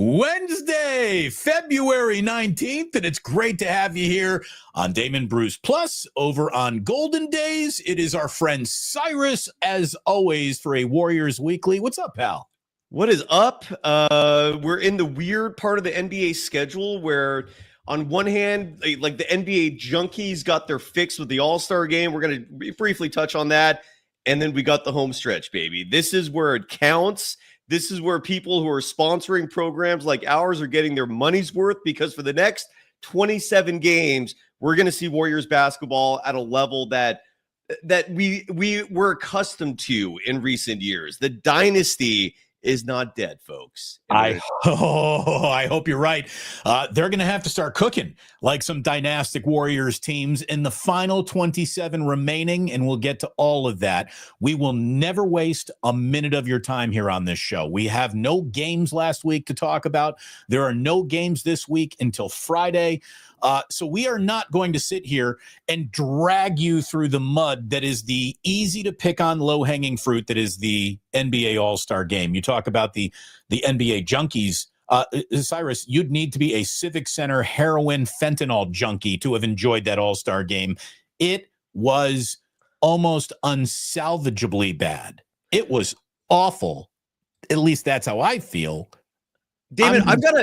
Wednesday, February 19th, and it's great to have you here on Damon Bruce Plus. Over on Golden Days, it is our friend Cyrus, as always, for a Warriors Weekly. What's up, pal? What is up? We're in the weird part of the NBA schedule where, on one hand, like the NBA junkies got their fix with the All-Star game. We're going to briefly touch on that. And then we got the home stretch, baby. This is where it counts. This is where people who are sponsoring programs like ours are getting their money's worth, because for the next 27 games, we're going to see Warriors basketball at a level that we were accustomed to in recent years. The dynasty is not dead, folks. I hope you're right. They're going to have to start cooking like some dynastic Warriors teams in the final 27 remaining, and we'll get to all of that. We will never waste a minute of your time here on this show. We have no games last week to talk about. There are no games this week until Friday. So we are not going to sit here and drag you through the mud that is the easy to pick on low-hanging fruit that is the NBA All-Star Game. You talk about the NBA junkies. Cyrus, you'd need to be a Civic Center heroin fentanyl junkie to have enjoyed that All-Star Game. It was almost unsalvageably bad. It was awful. At least that's how I feel. David, I've got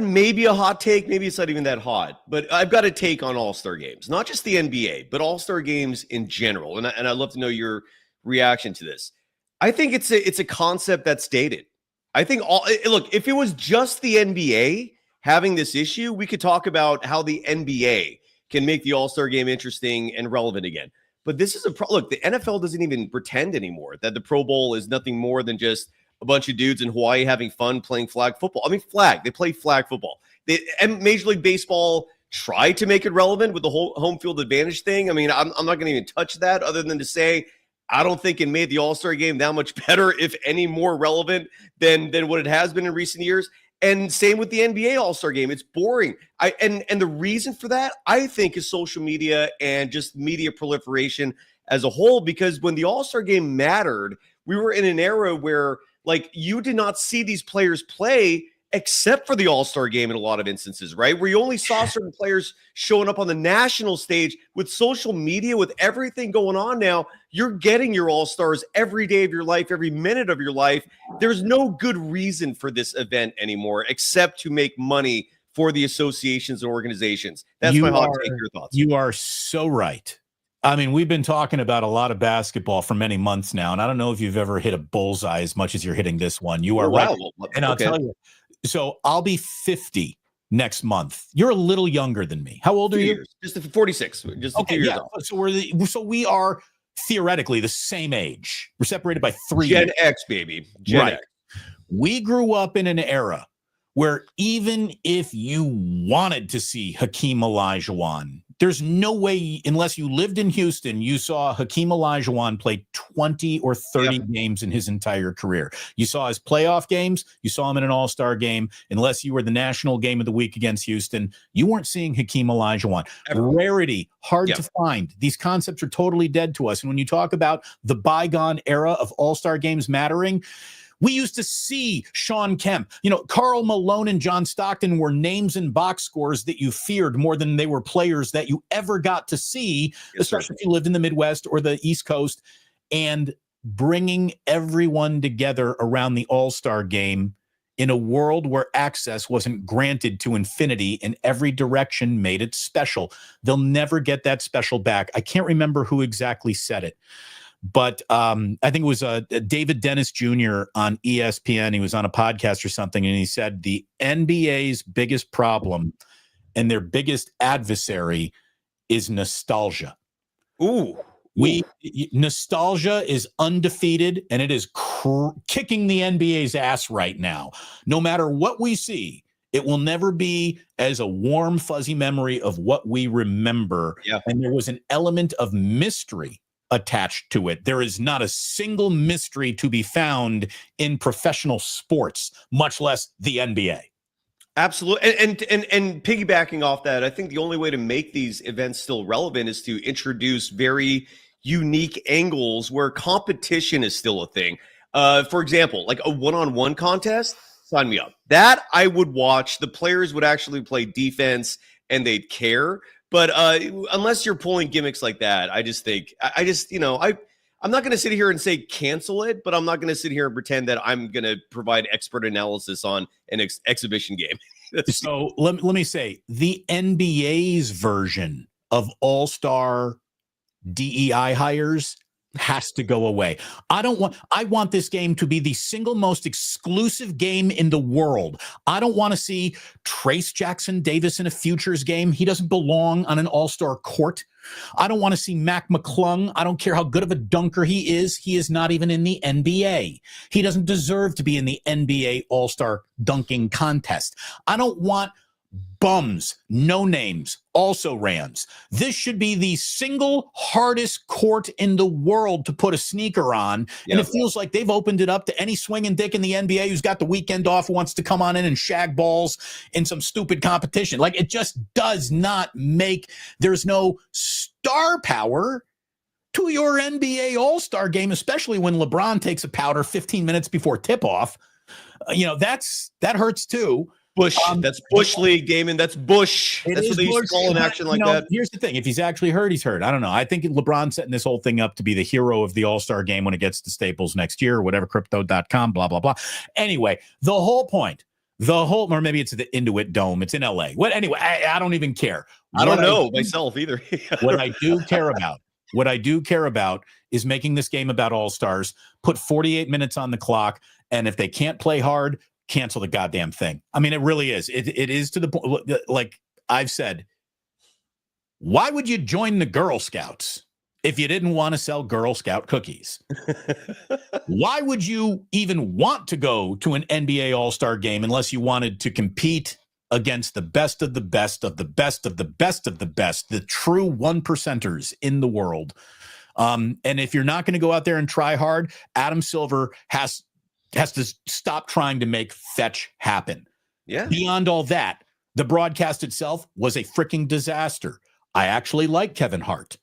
maybe a hot take. Maybe it's not even that hot, but I've got a take on All-Star games, not just the NBA, but All-Star games in general. And I'd love to know your reaction to this. I think it's a concept that's dated. I think look, if it was just the NBA having this issue, we could talk about how the NBA can make the All-Star game interesting and relevant again. But this is look, the NFL doesn't even pretend anymore that the Pro Bowl is nothing more than just a bunch of dudes in Hawaii having fun playing flag football. I mean, they play flag football. And Major League Baseball tried to make it relevant with the whole home field advantage thing. I mean, I'm not going to even touch that other than to say, I don't think it made the All-Star game that much better, if any more relevant than what it has been in recent years. And same with the NBA All-Star game. It's boring. And the reason for that, I think, is social media and just media proliferation as a whole, because when the All-Star game mattered, we were in an era where, like, you did not see these players play except for the All-Star game in a lot of instances, right? Where you only saw certain players showing up on the national stage. With social media, with everything going on now, you're getting your All-Stars every day of your life, every minute of your life. There's no good reason for this event anymore except to make money for the associations and organizations. That's my hot take. Your thoughts? You are so right. I mean, we've been talking about a lot of basketball for many months now, and I don't know if you've ever hit a bullseye as much as you're hitting this one. You are right. And I'll tell you, so I'll be 50 next month. You're a little younger than me. How old are you? Just 46. Just a few years off. So we are theoretically the same age. We're separated by 3 Gen years. X, baby. Gen X. We grew up in an era where even if you wanted to see Hakeem Olajuwon, there's no way, unless you lived in Houston, you saw Hakeem Olajuwon play 20 or 30 games in his entire career. You saw his playoff games. You saw him in an all-star game. Unless you were the national game of the week against Houston, you weren't seeing Hakeem Olajuwon. Rarity, hard to find. These concepts are totally dead to us. And when you talk about the bygone era of all-star games mattering, we used to see Sean Kemp. Karl Malone and John Stockton were names in box scores that you feared more than they were players that you ever got to see, especially if you lived in the Midwest or the East Coast. And bringing everyone together around the All-Star game in a world where access wasn't granted to infinity in every direction made it special. They'll never get that special back. I can't remember who exactly said it, but I think it was David Dennis Jr. on ESPN. He was on a podcast or something, and he said the NBA's biggest problem and their biggest adversary is nostalgia. Nostalgia is undefeated, and it is kicking the NBA's ass right now. No matter what we see, it will never be as a warm, fuzzy memory of what we remember. And there was an element of mystery attached to it. There is not a single mystery to be found in professional sports, much less the NBA. Absolutely. And piggybacking off that, I think the only way to make these events still relevant is to introduce very unique angles where competition is still a thing. For example, like a one-on-one contest, sign me up. That I would watch. The players would actually play defense and they'd care. But unless you're pulling gimmicks like that, I just think I'm not going to sit here and say cancel it, but I'm not going to sit here and pretend that I'm going to provide expert analysis on an exhibition game. So let me say, the NBA's version of all-star DEI hires has to go away. I want this game to be the single most exclusive game in the world. I don't want to see Trace Jackson Davis in a futures game. He doesn't belong on an all-star court. I don't want to see Mac McClung. I don't care how good of a dunker he is. He is not even in the NBA. He doesn't deserve to be in the NBA all-star dunking contest. I don't want bums, no names, also rans. This should be the single hardest court in the world to put a sneaker on. And it feels like they've opened it up to any swinging dick in the NBA who's got the weekend off, who wants to come on in and shag balls in some stupid competition. Like, it just does not there's no star power to your NBA All-Star game, especially when LeBron takes a powder 15 minutes before tip-off. That hurts too. Bush. That's Bush League, Damon. That's Bush. That's what they used to call an action like that. Here's the thing. If he's actually hurt, he's hurt. I don't know. I think LeBron's setting this whole thing up to be the hero of the All-Star game when it gets to Staples next year or whatever, crypto.com, blah, blah, blah. Anyway, the whole point, or maybe it's the Intuit Dome. It's in LA. Anyway, I don't even care. I don't know myself either. What I do care about is making this game about All-Stars, put 48 minutes on the clock, and if they can't play hard, cancel the goddamn thing. I mean, it really is. It is to the point, like I've said, why would you join the Girl Scouts if you didn't want to sell Girl Scout cookies? Why would you even want to go to an NBA All-Star game unless you wanted to compete against the best of the best of the best of the best of the best, the true 1%ers in the world? And if you're not going to go out there and try hard, Adam Silver has to stop trying to make fetch happen. Yeah. Beyond all that, the broadcast itself was a freaking disaster. I actually like Kevin Hart.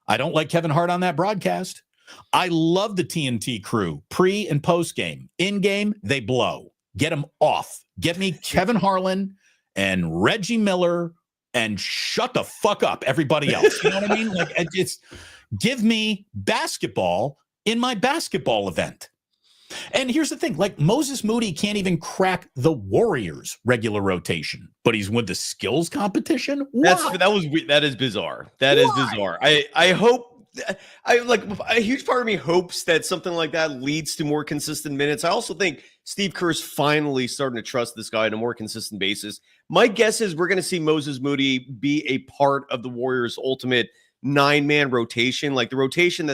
I don't like Kevin Hart on that broadcast. I love the TNT crew, pre and post game. In game, they blow. Get them off. Get me Kevin Harlan and Reggie Miller and shut the fuck up, everybody else. You know what I mean? Like, it's give me basketball in my basketball event. And here's the thing, like, Moses Moody can't even crack the Warriors regular rotation, but he's with the skills competition. That is bizarre. That is bizarre. I hope, a huge part of me hopes that something like that leads to more consistent minutes. I also think Steve Kerr's finally starting to trust this guy on a more consistent basis. My guess is we're going to see Moses Moody be a part of the Warriors' ultimate 9-man rotation, like the rotation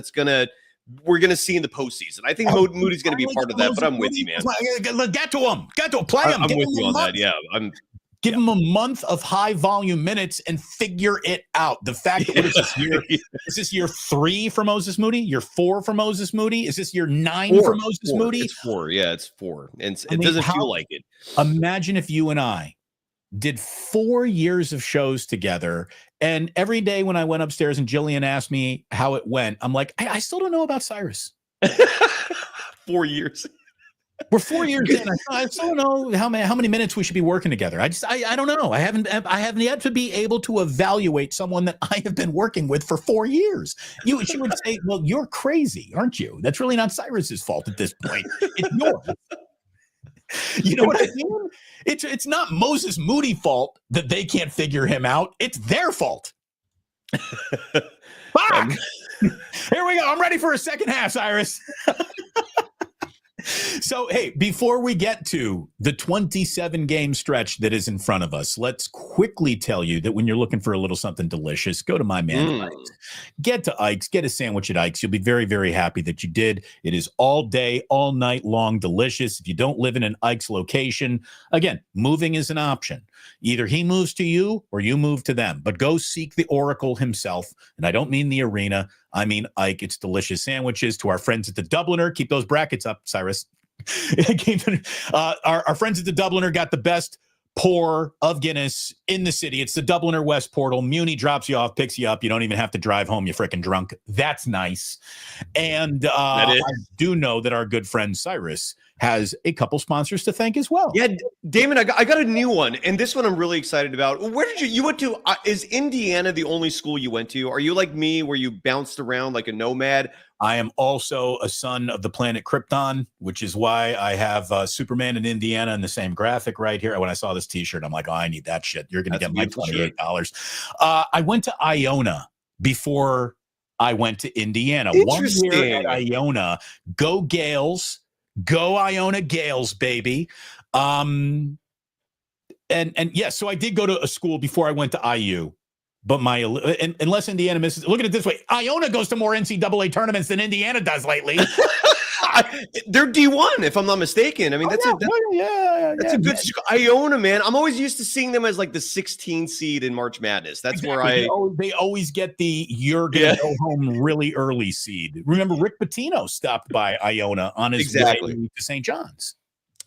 we're going to see in the postseason. I think Moody's going to be a part of that, but I'm with you, man. Get to him. Play him. I'm with you on that. Yeah. Give him a month of high volume minutes and figure it out. The fact that is this year 3 for Moses Moody? Year 4 for Moses Moody? Is this year 9 for Moses Moody? It's 4. Yeah, it's 4. And it doesn't feel like it. Imagine if you and I did 4 years of shows together, and every day when I went upstairs and Jillian asked me how it went, I'm like, I still don't know about Cyrus. 4 years. We're 4 years in. I still don't know how many minutes we should be working together. I don't know. I haven't yet to be able to evaluate someone that I have been working with for 4 years. She would say, well, you're crazy, aren't you? That's really not Cyrus's fault at this point. It's yours. You know what I mean? It's not Moses Moody fault that they can't figure him out. It's their fault. Fuck! Here we go. I'm ready for a second half, Cyrus. So, hey, before we get to the 27-game stretch that is in front of us, let's quickly tell you that when you're looking for a little something delicious, go to my man Ike's. Get to Ike's. Get a sandwich at Ike's. You'll be very, very happy that you did. It is all day, all night long delicious. If you don't live in an Ike's location, again, moving is an option. Either he moves to you or you move to them, but go seek the Oracle himself. And I don't mean the arena. I mean Ike. It's delicious sandwiches. To our friends at the Dubliner, keep those brackets up, Cyrus. Our friends at the Dubliner got the best pour of Guinness in the city. It's the Dubliner West Portal. Muni drops you off, picks you up. You don't even have to drive home. You freaking drunk. That's nice. And I do know that our good friend Cyrus has a couple sponsors to thank as well. Yeah, Damon, I got a new one, and this one I'm really excited about. Where did you went to? Is Indiana the only school you went to? Are you like me, where you bounced around like a nomad? I am also a son of the planet Krypton, which is why I have Superman in Indiana in the same graphic right here. When I saw this T-shirt, I'm like, oh, I need that shit. You're going to get my $28. I went to Iona before I went to Indiana. 1 year at Iona. Go Gales. Go Iona Gales, baby. And yes, so I did go to a school before I went to IU. But unless Indiana misses, look at it this way: Iona goes to more NCAA tournaments than Indiana does lately. They're D1, if I'm not mistaken. I mean, that's a good Iona, man. I'm always used to seeing them as like the 16 seed in March Madness. That's where they always get the you're gonna go home really early seed. Remember, Rick Pitino stopped by Iona on his way to St. John's.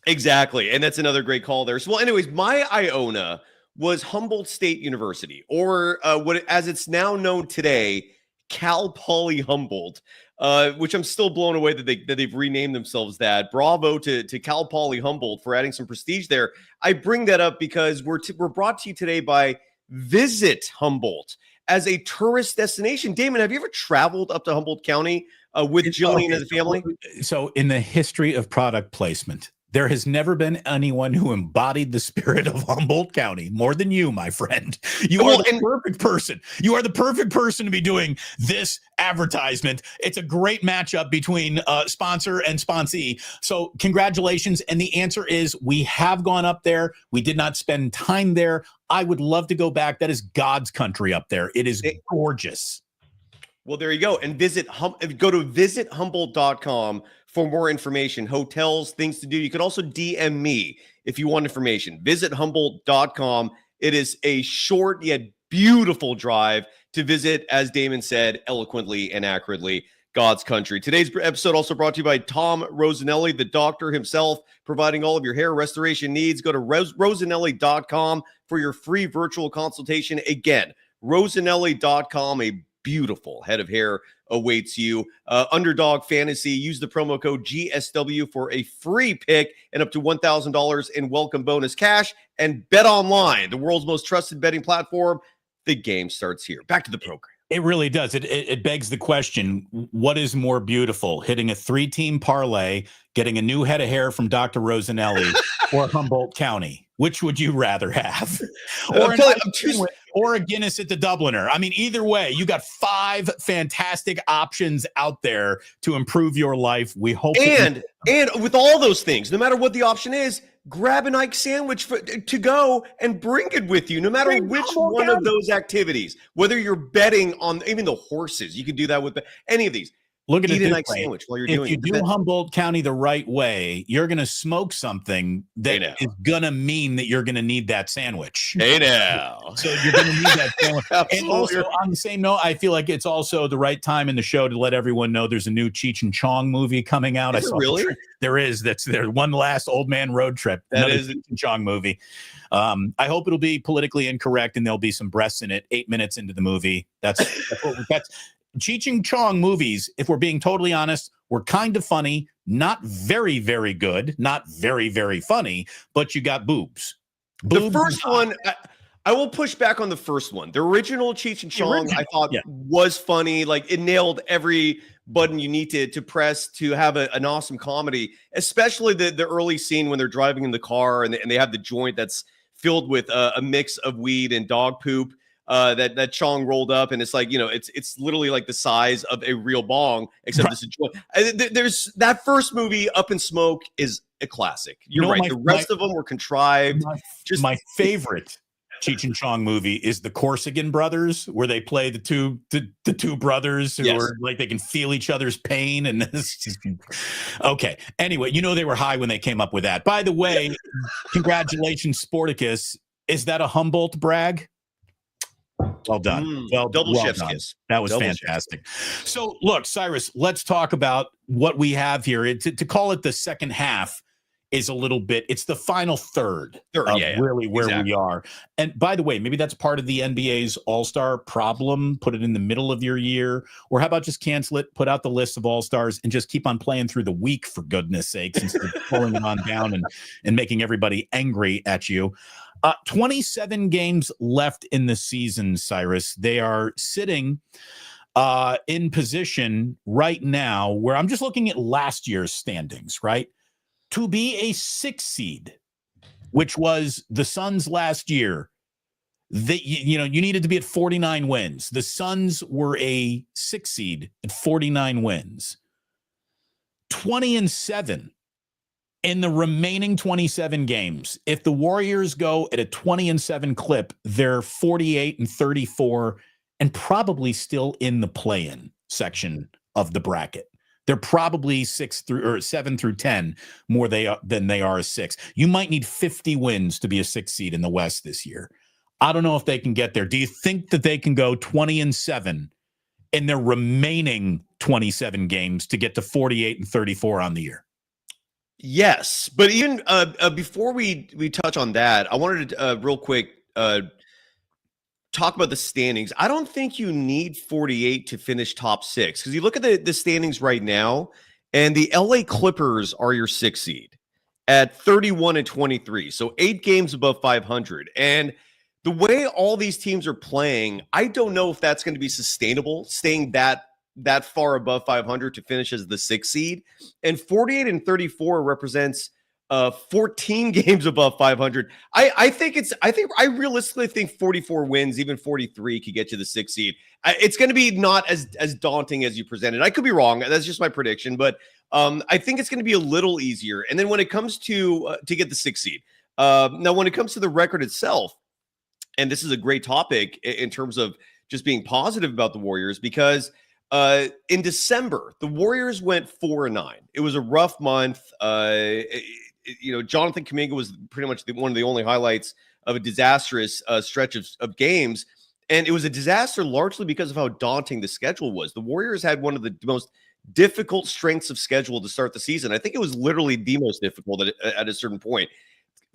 Exactly, and that's another great call there. So, well, anyways, my Iona was Humboldt State University, or what, as it's now known today, Cal Poly Humboldt, which I'm still blown away that they've renamed themselves that. Bravo to Cal Poly Humboldt for adding some prestige there. I bring that up because we're brought to you today by Visit Humboldt as a tourist destination. Damon, have you ever traveled up to Humboldt County with Jillian as a family? So in the history of product placement, there has never been anyone who embodied the spirit of Humboldt County more than you, my friend. You are the perfect person. You are the perfect person to be doing this advertisement. It's a great matchup between sponsor and sponsee. So congratulations. And the answer is we have gone up there. We did not spend time there. I would love to go back. That is God's country up there. It is gorgeous. Well, there you go. And go to visithumboldt.com for more information, hotels, things to do. You can also DM me if you want information. Visithumboldt.com. It is a short yet beautiful drive to visit, as Damon said, eloquently and accurately, God's country. Today's episode also brought to you by Tom Rosanelli, the doctor himself, providing all of your hair restoration needs. Go to rosanelli.com for your free virtual consultation. Again, rosanelli.com, a beautiful head of hair awaits you. Underdog Fantasy, use the promo code GSW for a free pick and up to $1,000 in welcome bonus cash. And Bet Online, the world's most trusted betting platform. The game starts here. Back to the program. It really does. It begs the question, what is more beautiful, hitting a 3-team parlay, getting a new head of hair from Dr. Rosanelli, or Humboldt County? Which would you rather have? Or a Guinness at the Dubliner? I mean, either way, you got 5 fantastic options out there to improve your life. We hope. And with all those things, no matter what the option is, grab an Ike sandwich to go and bring it with you, no matter which one of those activities. Whether you're betting on even the horses, you can do that with any of these. Look at Eat it an this Ike way. sandwich while you're doing it. If you do Humboldt County the right way, you're going to smoke something that is going to mean that you're going to need that sandwich. Hey now. So you're going to need that sandwich. And also, on the same note, I feel like it's also the right time in the show to let everyone know there's a new Cheech and Chong movie coming out. Really? There is. That's their one last old man road trip. That is Cheech and Chong movie. I hope it'll be politically incorrect and there'll be some breasts in it 8 minutes into the movie. That's Cheech and Chong movies, if we're being totally honest, were kind of funny, not very, very good, not very, very funny, but you got boobs. The first one, I will push back on the first one. The original Cheech and Chong, I thought was funny. Like, it nailed every button you need to press to have an awesome comedy, especially the early scene when they're driving in the car and they have the joint that's filled with a mix of weed and dog poop. That Chong rolled up, and it's like, it's literally like the size of a real bong, except it's a joint. There's that first movie, Up in Smoke, is a classic. You're right. The rest of them were contrived. My favorite Cheech and Chong movie is the Corsican Brothers, where they play the two brothers who are like, they can feel each other's pain. And okay. Anyway, they were high when they came up with that. By the way, congratulations, Sporticus. Is that a Humboldt brag? Well done. Double chef's kiss. That was fantastic. So, look, Cyrus, let's talk about what we have here. To call it the second half, is a little bit, it's the final third of really where we are. And by the way, maybe that's part of the NBA's All-Star problem. Put it in the middle of your year, or how about just cancel it, put out the list of All-Stars and just keep on playing through the week, for goodness sakes, instead of pulling it on down and making everybody angry at you. 27 games left in the season, Cyrus. They are sitting in position right now where I'm just looking at last year's standings, right? To be a 6 seed, which was the Suns last year, you needed to be at 49 wins. The Suns were a 6 seed at 49 wins. 20-7 in the remaining 27 games. If the Warriors go at a 20-7 clip, they're 48-34 and probably still in the play-in section of the bracket. They're probably 7 through 10 more than they are a 6. You might need 50 wins to be a 6 seed in the West this year. I don't know if they can get there. Do you think that they can go 20-7 in their remaining 27 games to get to 48-34 on the year? Yes, but even before we touch on that, I wanted to real quick talk about the standings. I don't think you need 48 to finish top 6, because you look at the standings right now, and the LA Clippers are your 6 seed at 31-23, so 8 games above 500. And the way all these teams are playing, I don't know if that's going to be sustainable, staying that far above 500 to finish as the 6 seed. And 48-34 represents 14 games above 500. I realistically think 44 wins, even 43, could get you the 6 seed. It's going to be not as daunting as you presented. I could be wrong. That's just my prediction, but I think it's going to be a little easier. And then when it comes to get the 6 seed, now when it comes to the record itself, and this is a great topic in terms of just being positive about the Warriors, because in December, the Warriors went 4-9. It was a rough month. Jonathan Kuminga was pretty much one of the only highlights of a disastrous stretch of games. And it was a disaster largely because of how daunting the schedule was. The Warriors had one of the most difficult strengths of schedule to start the season. I think it was literally the most difficult at a certain point.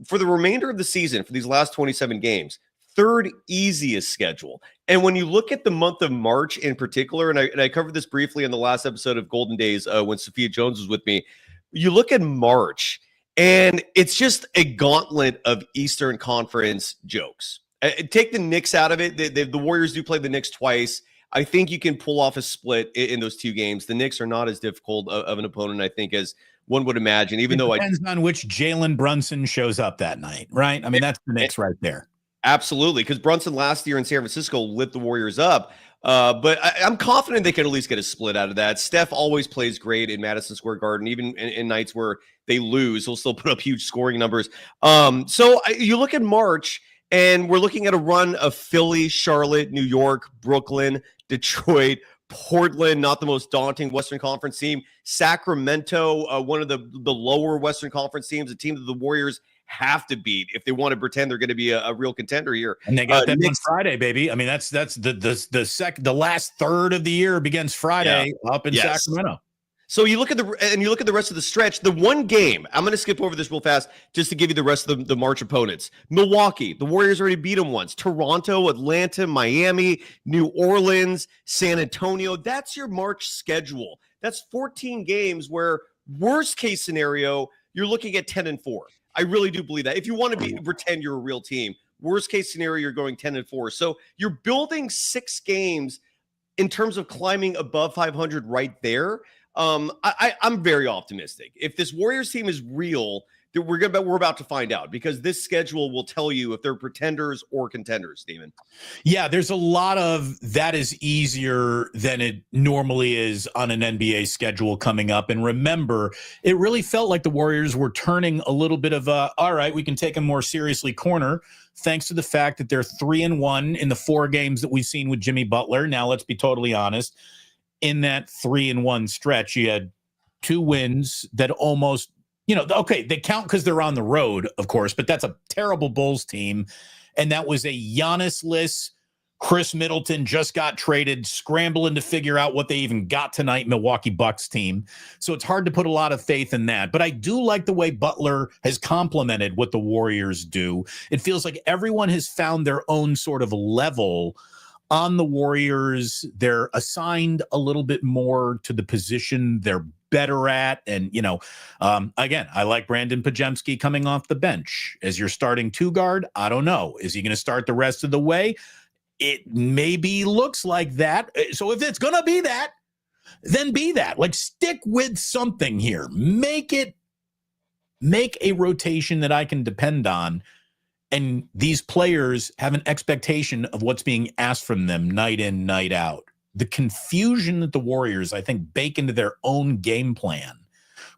For the remainder of the season, for these last 27 games, third easiest schedule. And when you look at the month of March in particular, and I covered this briefly in the last episode of Golden Days when Sophia Jones was with me, you look at March, and it's just a gauntlet of Eastern Conference jokes. Take the Knicks out of it. The Warriors do play the Knicks twice. I think you can pull off a split in those 2 games. The Knicks are not as difficult of an opponent, I think, as one would imagine, even though it depends on which Jalen Brunson shows up that night, right? I mean, that's the Knicks right there. Absolutely, because Brunson last year in San Francisco lit the Warriors up. But I'm confident they could at least get a split out of that. Steph always plays great in Madison Square Garden, even in nights where they lose, he'll still put up huge scoring numbers. So you look at March, and we're looking at a run of Philly, Charlotte, New York, Brooklyn, Detroit, Portland, not the most daunting Western Conference team, Sacramento, one of the lower Western Conference teams, a team that the Warriors have to beat if they want to pretend they're going to be a real contender here. And they got them on Friday, baby. I mean, that's the last third of the year begins Friday up in Sacramento. So you look at the rest of the stretch. The one game, I'm going to skip over this real fast just to give you the rest of the March opponents. Milwaukee, the Warriors already beat them once. Toronto, Atlanta, Miami, New Orleans, San Antonio. That's your March schedule. That's 14 games where worst case scenario, you're looking at 10-4. I really do believe that. If you want to pretend you're a real team, worst case scenario, you're going 10-4. So you're building 6 games in terms of climbing above 500 right there. I'm very optimistic. If this Warriors team is real, we're about to find out, because this schedule will tell you if they're pretenders or contenders, Steven. Yeah, there's a lot of that is easier than it normally is on an NBA schedule coming up. And remember, it really felt like the Warriors were turning a little bit of a, all right, we can take them more seriously corner, thanks to the fact that they're 3-1 in the 4 games that we've seen with Jimmy Butler. Now, let's be totally honest. In that 3-1 stretch, you had 2 wins that almost, okay, they count because they're on the road, of course, but that's a terrible Bulls team. And that was a Giannis-less Chris Middleton just got traded, scrambling to figure out what they even got tonight, Milwaukee Bucks team. So it's hard to put a lot of faith in that. But I do like the way Butler has complemented what the Warriors do. It feels like everyone has found their own sort of level on the Warriors. They're assigned a little bit more to the position they're better at. And, again, I like Brandon Pajemski coming off the bench as your starting 2 guard. I don't know. Is he going to start the rest of the way? It maybe looks like that. So if it's going to be that, then be that. Like, stick with something here. Make a rotation that I can depend on. And these players have an expectation of what's being asked from them night in, night out. The confusion that the Warriors, I think, bake into their own game plan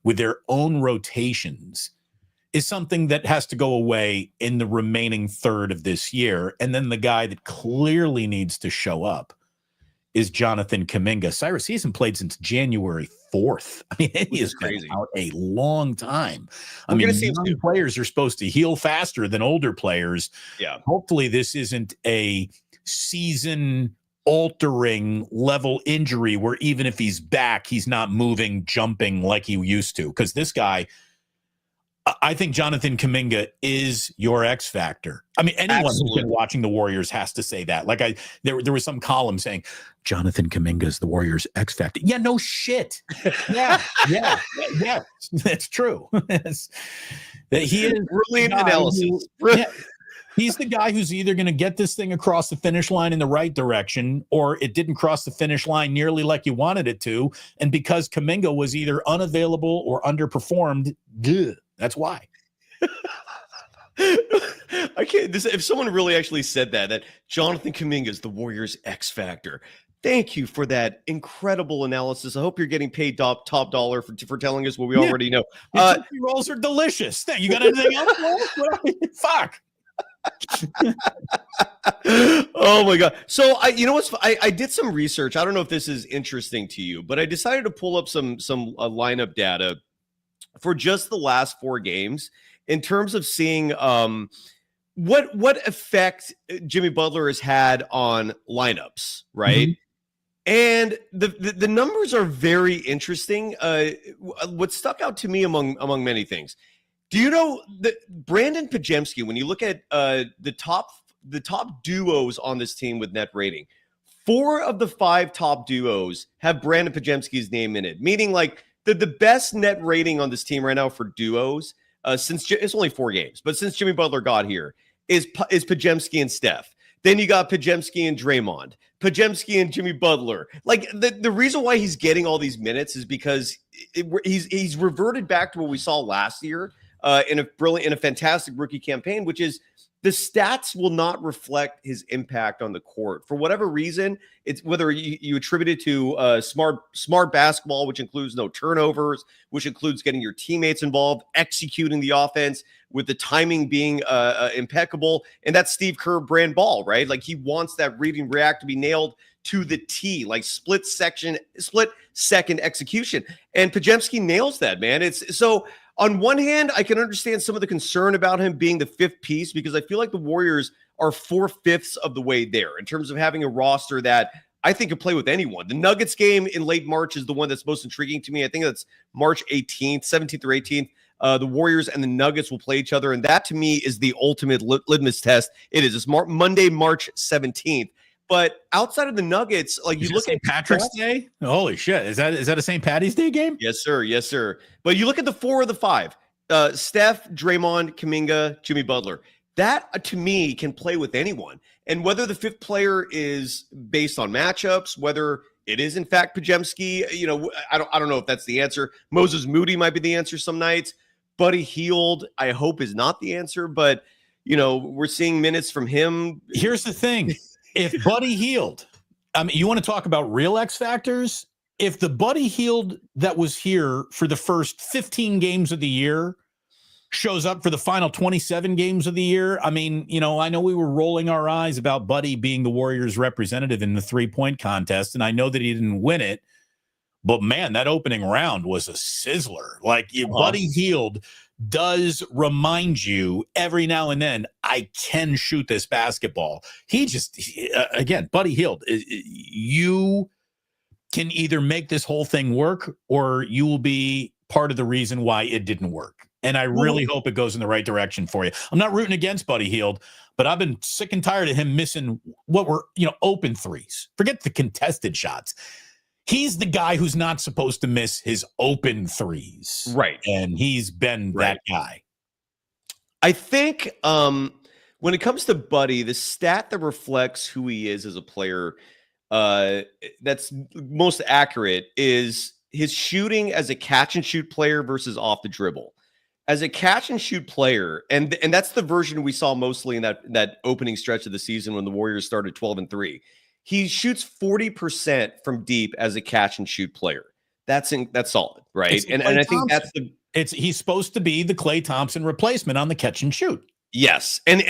with their own rotations is something that has to go away in the remaining third of this year. And then the guy that clearly needs to show up is Jonathan Kuminga. Cyrus, he hasn't played since January 4th. I mean, he has been out a long time. I mean, young players are supposed to heal faster than older players. Yeah. Hopefully this isn't a season-altering level injury where even if he's back, he's not moving, jumping like he used to. Because this guy, I think Jonathan Kuminga is your X factor. I mean, anyone who's been watching the Warriors has to say that. Like there was some column saying Jonathan Kuminga is the Warriors X factor. Yeah, no shit. Yeah, that's true. He is brilliant analysis. He's the guy who's either going to get this thing across the finish line in the right direction, or it didn't cross the finish line nearly like you wanted it to. And because Kuminga was either unavailable or underperformed, that's why. I can't. If someone really actually said that Jonathan Kuminga is the Warriors X factor. Thank you for that incredible analysis. I hope you're getting paid top dollar for telling us what we already know. Rolls are delicious. You got anything else? Fuck. Oh my god. So I did some research. I don't know if this is interesting to you, but I decided to pull up some lineup data for just the last 4 games in terms of seeing what effect Jimmy Butler has had on lineups, right? Mm-hmm. And the numbers are very interesting. What stuck out to me among many things. Do you know that Brandon Pajemski, when you look at the top duos on this team with net rating, 4 of the 5 top duos have Brandon Pajemski's name in it, meaning like the best net rating on this team right now for duos since it's only 4 games, but since Jimmy Butler got here is Pajemski and Steph. Then you got Pajemski and Draymond, Pajemski and Jimmy Butler. Like the reason why he's getting all these minutes is because he's reverted back to what we saw last year. In a fantastic rookie campaign, which is the stats will not reflect his impact on the court for whatever reason. It's whether you attribute it to smart basketball, which includes no turnovers, which includes getting your teammates involved, executing the offense with the timing being impeccable, and that's Steve Kerr brand ball, right? Like he wants that read and react to be nailed to the T, like split second execution, and Pajemski nails that, man. It's so. On one hand, I can understand some of the concern about him being the 5th piece because I feel like the Warriors are 4/5 of the way there in terms of having a roster that I think could play with anyone. The Nuggets game in late March is the one that's most intriguing to me. I think that's March 18th, 17th or 18th. The Warriors and the Nuggets will play each other, and that to me is the ultimate litmus test. It is. It's Monday, March 17th. But outside of the Nuggets, like you look at Patrick's Day, holy shit, is that a St. Patty's Day game? Yes, sir. But you look at the 4 of the 5: Steph, Draymond, Kuminga, Jimmy Butler. That to me can play with anyone. And whether the 5th player is based on matchups, whether it is in fact Pajemski, I don't know if that's the answer. Moses Moody might be the answer some nights. Buddy Hield, I hope is not the answer, but we're seeing minutes from him. Here's the thing. If Buddy Hield, I mean, you want to talk about real X factors? If the Buddy Hield that was here for the first 15 games of the year shows up for the final 27 games of the year, I mean, I know we were rolling our eyes about Buddy being the Warriors representative in the 3-point contest, and I know that he didn't win it, but man, that opening round was a sizzler. Like Buddy Hield does remind you every now and then, I can shoot this basketball. Again, Buddy Hield, you can either make this whole thing work or you will be part of the reason why it didn't work. And I really hope it goes in the right direction for you. I'm not rooting against Buddy Hield, but I've been sick and tired of him missing what were, open threes. Forget the contested shots. He's the guy who's not supposed to miss his open threes. Right. And he's been that guy. I think when it comes to Buddy, the stat that reflects who he is as a player that's most accurate is his shooting as a catch and shoot player versus off the dribble. As a catch and shoot player, and that's the version we saw mostly in that opening stretch of the season when the Warriors started 12-3. He shoots 40% from deep as a catch and shoot player. That's solid, right? And I think he's supposed to be the Klay Thompson replacement on the catch and shoot. Yes. And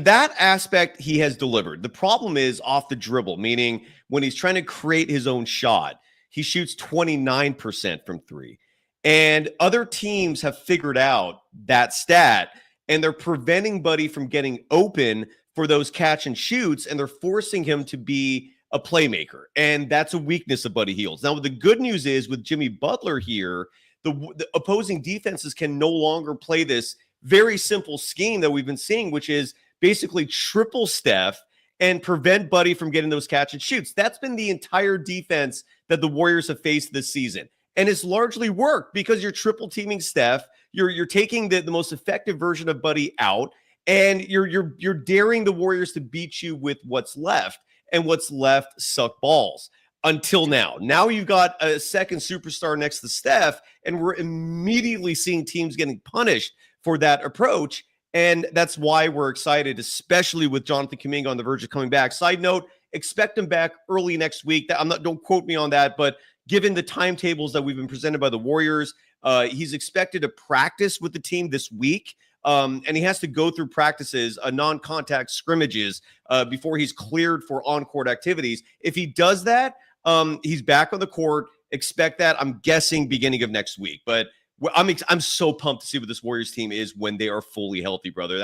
that aspect he has delivered. The problem is off the dribble, meaning when he's trying to create his own shot, he shoots 29% from three. And other teams have figured out that stat, and they're preventing Buddy from getting open for those catch and shoots, and they're forcing him to be a playmaker. And that's a weakness of Buddy Hield's. Now, the good news is with Jimmy Butler here, the opposing defenses can no longer play this very simple scheme that we've been seeing, which is basically triple Steph and prevent Buddy from getting those catch and shoots. That's been the entire defense that the Warriors have faced this season. And it's largely worked because you're triple teaming Steph. You're taking the most effective version of Buddy out, and you're daring the Warriors to beat you with what's left, and what's left suck balls until now. Now you've got a second superstar next to Steph, and we're immediately seeing teams getting punished for that approach. And that's why we're excited, especially with Jonathan Kuminga on the verge of coming back. Side note, expect him back early next week. Don't quote me on that, but given the timetables that we've been presented by the Warriors, he's expected to practice with the team this week. And he has to go through practices, non-contact scrimmages, before he's cleared for on-court activities. If he does that, he's back on the court. Expect that, I'm guessing, beginning of next week. But I'm so pumped to see what this Warriors team is when they are fully healthy, brother.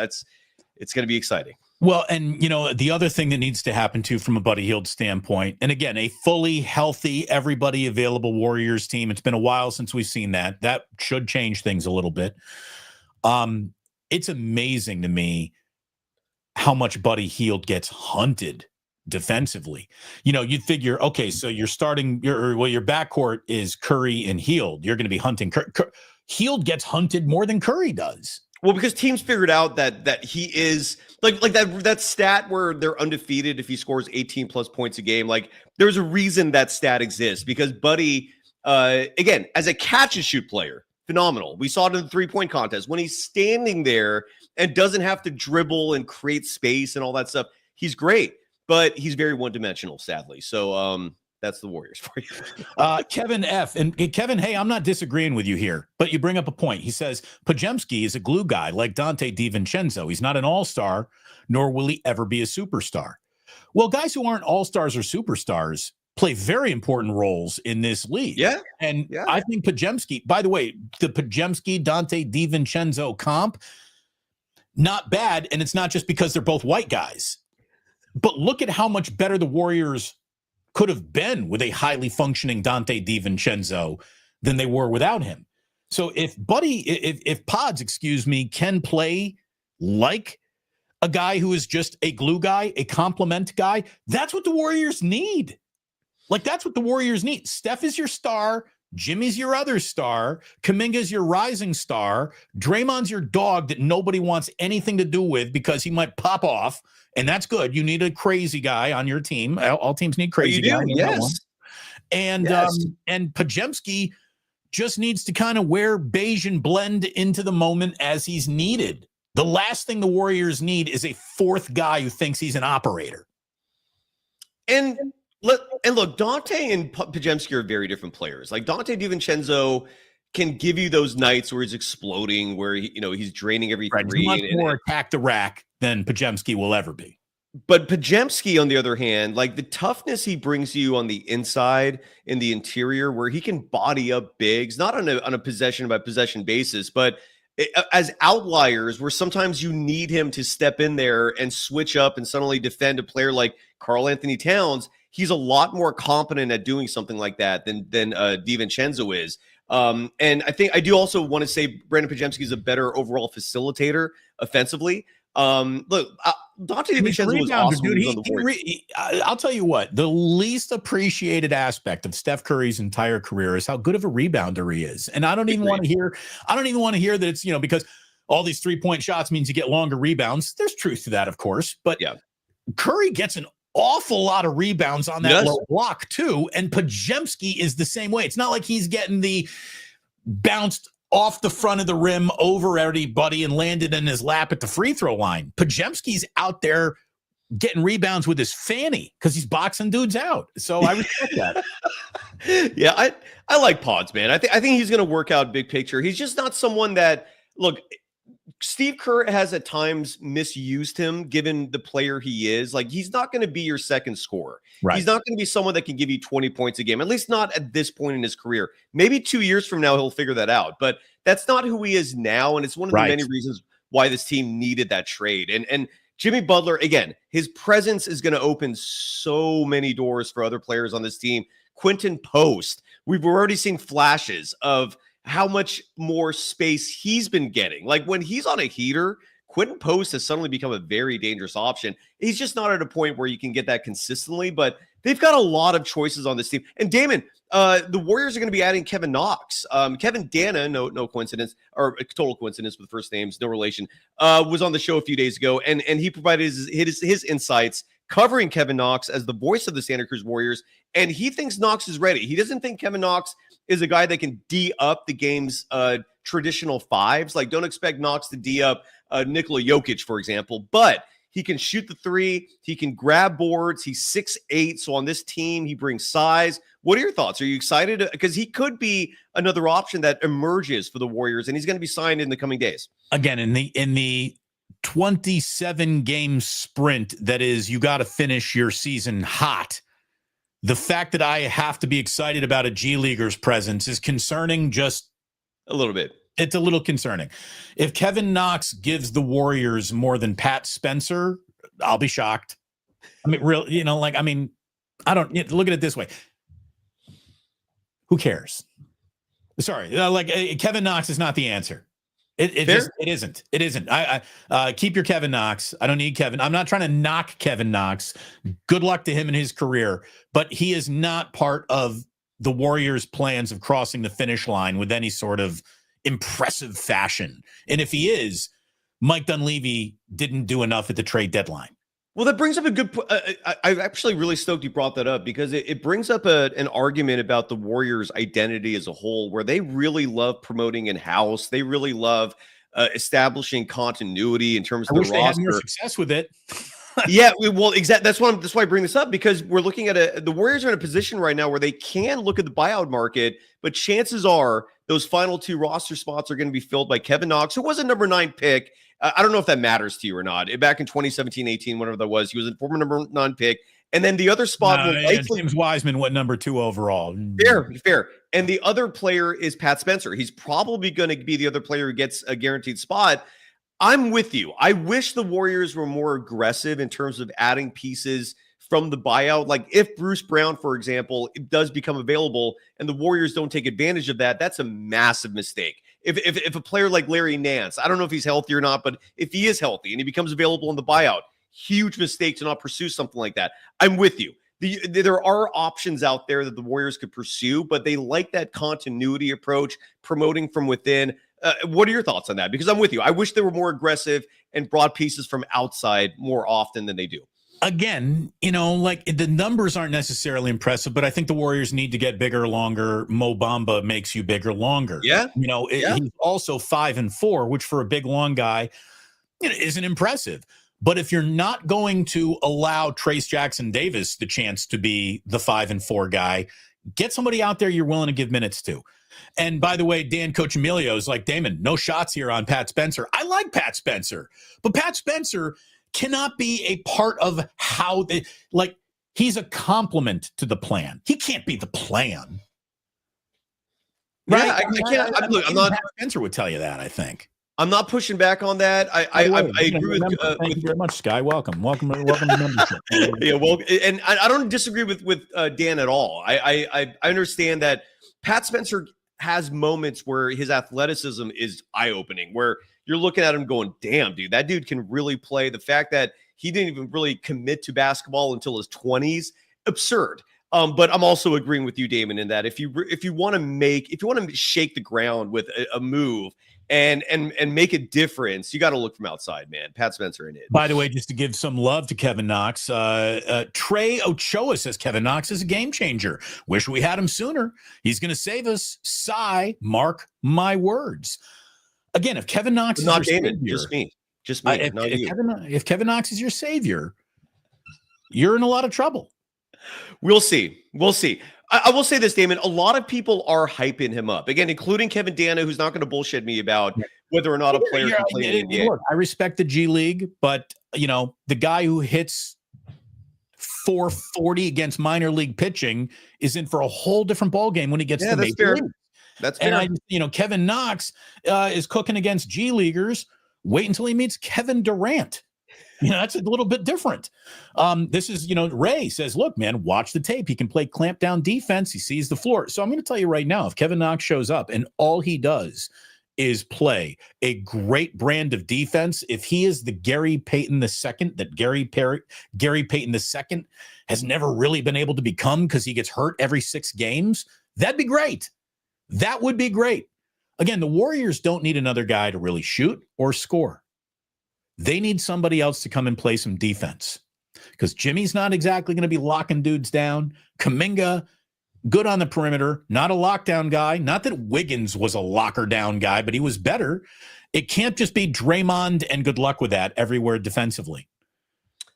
It's going to be exciting. Well, and, the other thing that needs to happen, too, from a Buddy Hield standpoint, and again, a fully healthy, everybody available Warriors team. It's been a while since we've seen that. That should change things a little bit. It's amazing to me how much Buddy Hield gets hunted defensively. You'd figure, okay, so you're starting your backcourt is Curry and Hield. You're going to be hunting Hield gets hunted more than Curry does. Well, because teams figured out that he is like that stat where they're undefeated if he scores 18 plus points a game. Like, there's a reason that stat exists, because Buddy, again, as a catch and shoot player, phenomenal. We saw it in the 3-point contest when he's standing there and doesn't have to dribble and create space and all that stuff. He's great, but he's very one-dimensional, sadly. So that's the Warriors for you. Kevin F. And Kevin, hey, I'm not disagreeing with you here, but you bring up a point. He says, Pajemski is a glue guy like Dante DiVincenzo. He's not an all-star, nor will he ever be a superstar. Well, guys who aren't all-stars or superstars play very important roles in this league. Yeah. And I think Pajemski, by the way, the Pajemski Dante DiVincenzo comp, not bad. And it's not just because they're both white guys, but look at how much better the Warriors could have been with a highly functioning Dante DiVincenzo than they were without him. So if Pods, can play like a guy who is just a glue guy, a complement guy, that's what the Warriors need. Like, that's what the Warriors need. Steph is your star. Jimmy's your other star. Kuminga's your rising star. Draymond's your dog that nobody wants anything to do with because he might pop off, and that's good. You need a crazy guy on your team. All teams need crazy guys. Yes. And Pajemski just needs to kind of wear beige and blend into the moment as he's needed. The last thing the Warriors need is a fourth guy who thinks he's an operator. And look, Dante and Pajemski are very different players. Like, Dante DiVincenzo can give you those nights where he's exploding, where he's draining every three. He's much more attack the rack than Pajemski will ever be. But Pajemski, on the other hand, like, the toughness he brings you on the inside, in the interior, where he can body up bigs, not on a possession by possession basis, but as outliers where sometimes you need him to step in there and switch up and suddenly defend a player like Karl Anthony Towns. He's a lot more competent at doing something like that than DiVincenzo is. And I do also want to say Brandon Podziemski is a better overall facilitator offensively. Look, Dante DiVincenzo was awesome. Dude, I'll tell you what, the least appreciated aspect of Steph Curry's entire career is how good of a rebounder he is. And I don't even want to hear that it's, because all these 3-point shots means you get longer rebounds. There's truth to that, of course. But yeah, Curry gets an awful lot of rebounds on that low block too. And Podziemski is the same way. It's not like he's getting the bounced off the front of the rim over everybody and landed in his lap at the free throw line. Podziemski's out there getting rebounds with his fanny because he's boxing dudes out. So I respect that. Yeah, I like Pods, man. I think he's going to work out big picture. He's just not someone that, look, Steve Kerr has at times misused him given the player he is. Like, he's not going to be your second scorer. Right. He's not going to be someone that can give you 20 points a game, at least not at this point in his career. Maybe 2 years from now, he'll figure that out. But that's not who he is now. And it's one of the many reasons why this team needed that trade. And Jimmy Butler, again, his presence is going to open so many doors for other players on this team. Quentin Post, we've already seen flashes of how much more space he's been getting. Like, when he's on a heater, Quentin Post has suddenly become a very dangerous option. He's just not at a point where you can get that consistently, but they've got a lot of choices on this team. And Damon, the Warriors are going to be adding Kevin Knox. Kevin Dana, no coincidence, or total coincidence with first names, no relation, was on the show a few days ago, and he provided his insights covering Kevin Knox as the voice of the Santa Cruz Warriors, and he thinks Knox is ready. He doesn't think Kevin Knox is a guy that can D up the game's traditional fives. Like, don't expect Knox to D up Nikola Jokic, for example, but he can shoot the three. He can grab boards. He's 6'8", so on this team, he brings size. What are your thoughts? Are you excited? Because he could be another option that emerges for the Warriors, and he's going to be signed in the coming days. Again, in the 27-game sprint that is, you got to finish your season hot. The fact that I have to be excited about a G Leaguer's presence is concerning, just a little bit. It's a little concerning. If Kevin Knox gives the Warriors more than Pat Spencer, I'll be shocked. I mean, I don't look at it this way. Who cares? Sorry. Kevin Knox is not the answer. It isn't. I keep your Kevin Knox. I don't need Kevin. I'm not trying to knock Kevin Knox. Good luck to him in his career, but he is not part of the Warriors' plans of crossing the finish line with any sort of impressive fashion. And if he is, Mike Dunleavy didn't do enough at the trade deadline. Well, that brings up a good point. I'm actually really stoked you brought that up, because it brings up an argument about the Warriors' identity as a whole, where they really love promoting in-house. They really love establishing continuity in terms of the roster. They had more success with it. Yeah, well, exactly. That's why I bring this up, because we're looking at the Warriors are in a position right now where they can look at the buyout market, but chances are those final two roster spots are going to be filled by Kevin Knox, who was a number 9 pick. I don't know if that matters to you or not. Back in 2017-18, whatever that was, he was a former number 9 pick. And then the other spot will likely James Wiseman went number 2 overall. Fair. And the other player is Pat Spencer. He's probably going to be the other player who gets a guaranteed spot. I'm with you. I wish the Warriors were more aggressive in terms of adding pieces from the buyout. Like, if Bruce Brown, for example, does become available and the Warriors don't take advantage of that, that's a massive mistake. If a player like Larry Nance, I don't know if he's healthy or not, but if he is healthy and he becomes available in the buyout, huge mistake to not pursue something like that. I'm with you. There are options out there that the Warriors could pursue, but they like that continuity approach, promoting from within. What are your thoughts on that? Because I'm with you. I wish they were more aggressive and brought pieces from outside more often than they do. Again, the numbers aren't necessarily impressive, but I think the Warriors need to get bigger, longer. Mo Bamba makes you bigger, longer. Yeah. He's also 5'4", which for a big, long guy, isn't impressive. But if you're not going to allow Trace Jackson Davis the chance to be the 5'4" guy, get somebody out there you're willing to give minutes to. And by the way, Dan Cochimilio is like, Damon, no shots here on Pat Spencer. I like Pat Spencer, but Pat Spencer cannot be a part of how they he's a complement to the plan. He can't be the plan. Right? Yeah, I can't. I'm not. Pat Spencer would tell you that, I think. I'm not pushing back on that. I agree with. Thank you very much, Sky. Welcome to membership. Yeah, well, and I don't disagree with Dan at all. I understand that Pat Spencer has moments where his athleticism is eye-opening, where you're looking at him going, "Damn, dude, that dude can really play." The fact that he didn't even really commit to basketball until his 20s, absurd. But I'm also agreeing with you, Damon, in that if you want to shake the ground with a move and make a difference, you got to look from outside, man. Pat Spencer ain't it. By the way, just to give some love to Kevin Knox, Trey Ochoa says Kevin Knox is a game changer. Wish we had him sooner. He's going to save us. Sigh, mark my words. Again, if Kevin Knox is not your Damon, savior, just me, if Kevin Knox is your savior, you're in a lot of trouble. We'll see. I will say this, Damon. A lot of people are hyping him up. Again, including Kevin Dana, who's not going to bullshit me about whether or not a player can play in the NBA. Look, I respect the G League, but the guy who hits 440 against minor league pitching is in for a whole different ballgame when he gets to major league. That's fair. And Kevin Knox is cooking against G leaguers. Wait until he meets Kevin Durant. That's a little bit different. This is, Ray says, look, man, watch the tape. He can play clamp down defense. He sees the floor. So I'm going to tell you right now, if Kevin Knox shows up and all he does is play a great brand of defense, if he is the Gary Payton II that Gary Payton II has never really been able to become because he gets hurt every 6 games, that'd be great. That would be great. Again, the Warriors don't need another guy to really shoot or score. They need somebody else to come and play some defense because Jimmy's not exactly going to be locking dudes down. Kuminga, good on the perimeter, not a lockdown guy. Not that Wiggins was a locker down guy, but he was better. It can't just be Draymond and good luck with that everywhere defensively.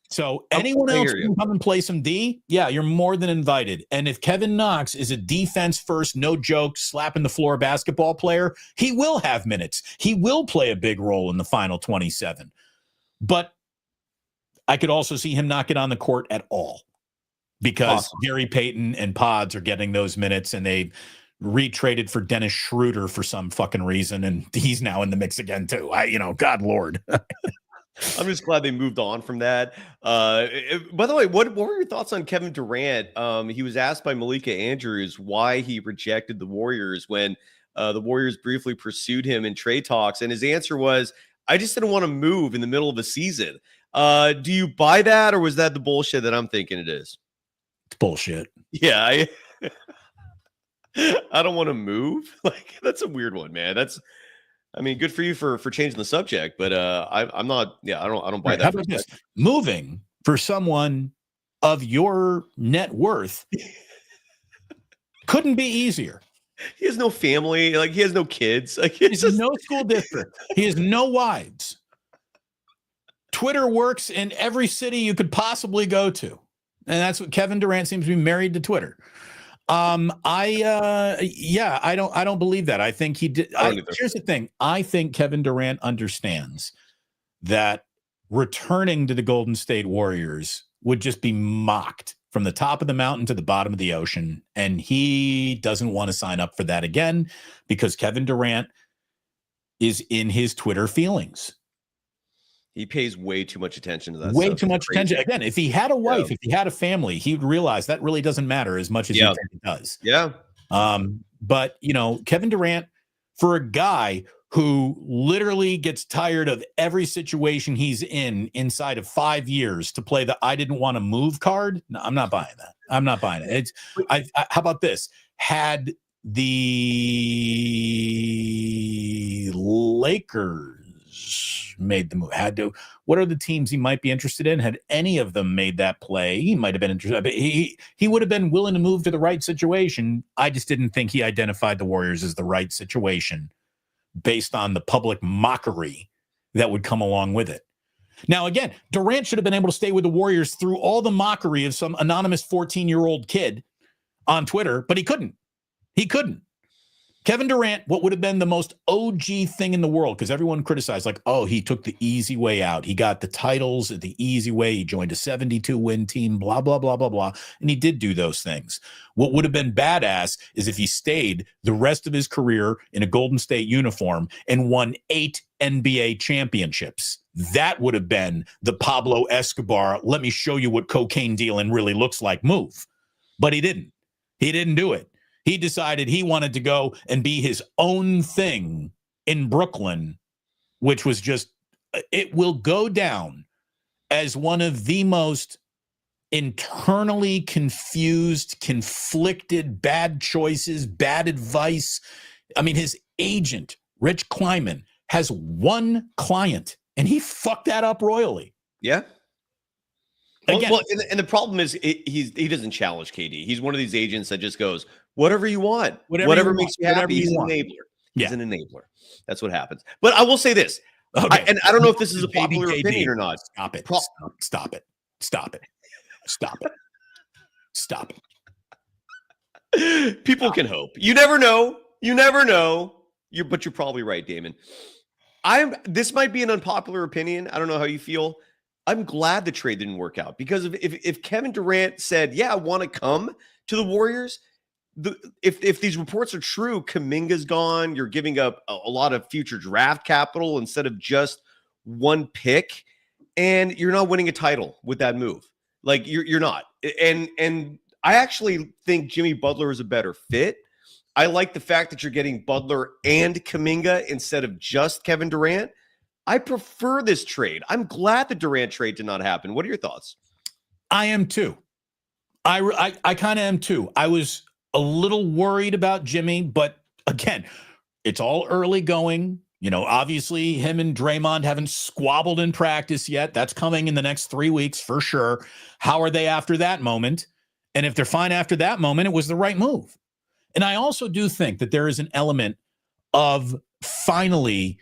So anyone else can come and play some D, yeah, you're more than invited. And if Kevin Knox is a defense first, no joke, slapping the floor basketball player, he will have minutes. He will play a big role in the final 27. But I could also see him not get on the court at all because Gary Payton and Pods are getting those minutes and they retraded for Dennis Schroeder for some fucking reason. And he's now in the mix again too. God Lord. I'm just glad they moved on from that. By the way, what were your thoughts on Kevin Durant? He was asked by Malika Andrews why he rejected the Warriors when the Warriors briefly pursued him in trade talks. And his answer was, I just didn't want to move in the middle of a season. Do you buy that, or was that the bullshit that I'm thinking it is? It's bullshit. Yeah, I don't want to move. Like, that's a weird one, man. Good for you for changing the subject, but I'm not. Yeah, I don't buy that. How about this? Moving for someone of your net worth couldn't be easier. He has no family. Like, he has no kids. Like, he has no school district. He has no wives. Twitter works in every city you could possibly go to. And that's what Kevin Durant seems to be married to Twitter. I don't believe that. I think he did. Here's the thing. I think Kevin Durant understands that returning to the Golden State Warriors would just be mocked from the top of the mountain to the bottom of the ocean. And he doesn't want to sign up for that again because Kevin Durant is in his Twitter feelings. He pays way too much attention to that. Way too much attention. Again, if he had a wife, if he had a family, he would realize that really doesn't matter as much as he think it does. Yeah. But, Kevin Durant, for a guy who literally gets tired of every situation he's in inside of 5 years to play the I didn't want to move card. No, I'm not buying that. I'm not buying it. How about this? Had the Lakers made the move, what are the teams he might be interested in? Had any of them made that play, he might have been interested. But he would have been willing to move to the right situation. I just didn't think he identified the Warriors as the right situation based on the public mockery that would come along with it. Now, again, Durant should have been able to stay with the Warriors through all the mockery of some anonymous 14-year-old kid on Twitter, but he couldn't. Kevin Durant, what would have been the most OG thing in the world, because everyone criticized, like, oh, he took the easy way out. He got the titles the easy way. He joined a 72-win team, blah, blah, blah, blah, blah. And he did do those things. What would have been badass is if he stayed the rest of his career in a Golden State uniform and won 8 NBA championships. That would have been the Pablo Escobar, let me show you what cocaine dealing really looks like move. But he didn't. He didn't do it. He decided he wanted to go and be his own thing in Brooklyn, which was just, it will go down as one of the most internally confused, conflicted, bad choices, bad advice. I mean, his agent, Rich Kleiman, has one client, and he fucked that up royally. Yeah. Again, And the problem is he doesn't challenge KD. He's one of these agents that just goes, whatever you want, whatever makes you happy. He's an enabler. He's an enabler. That's what happens. But I will say this, and I don't know if this is a popular opinion or not. Stop it. Stop it. Stop it. Stop it. Stop it. People can hope. You never know. You never know. But you're probably right, Damon. This might be an unpopular opinion. I don't know how you feel. I'm glad the trade didn't work out, because if Kevin Durant said, yeah, I want to come to the Warriors, if these reports are true, Kuminga's gone, you're giving up a lot of future draft capital instead of just one pick, and you're not winning a title with that move. Like you're not. And I actually think Jimmy Butler is a better fit. I like the fact that you're getting Butler and Kuminga instead of just Kevin Durant. I prefer this trade. I'm glad the Durant trade did not happen. What are your thoughts? I am too. I kind of am too. I was a little worried about Jimmy, but again, it's all early going. You know, obviously him and Draymond haven't squabbled in practice yet. That's coming in the next 3 weeks for sure. How are they after that moment? And if they're fine after that moment, it was the right move. And I also do think that there is an element of finally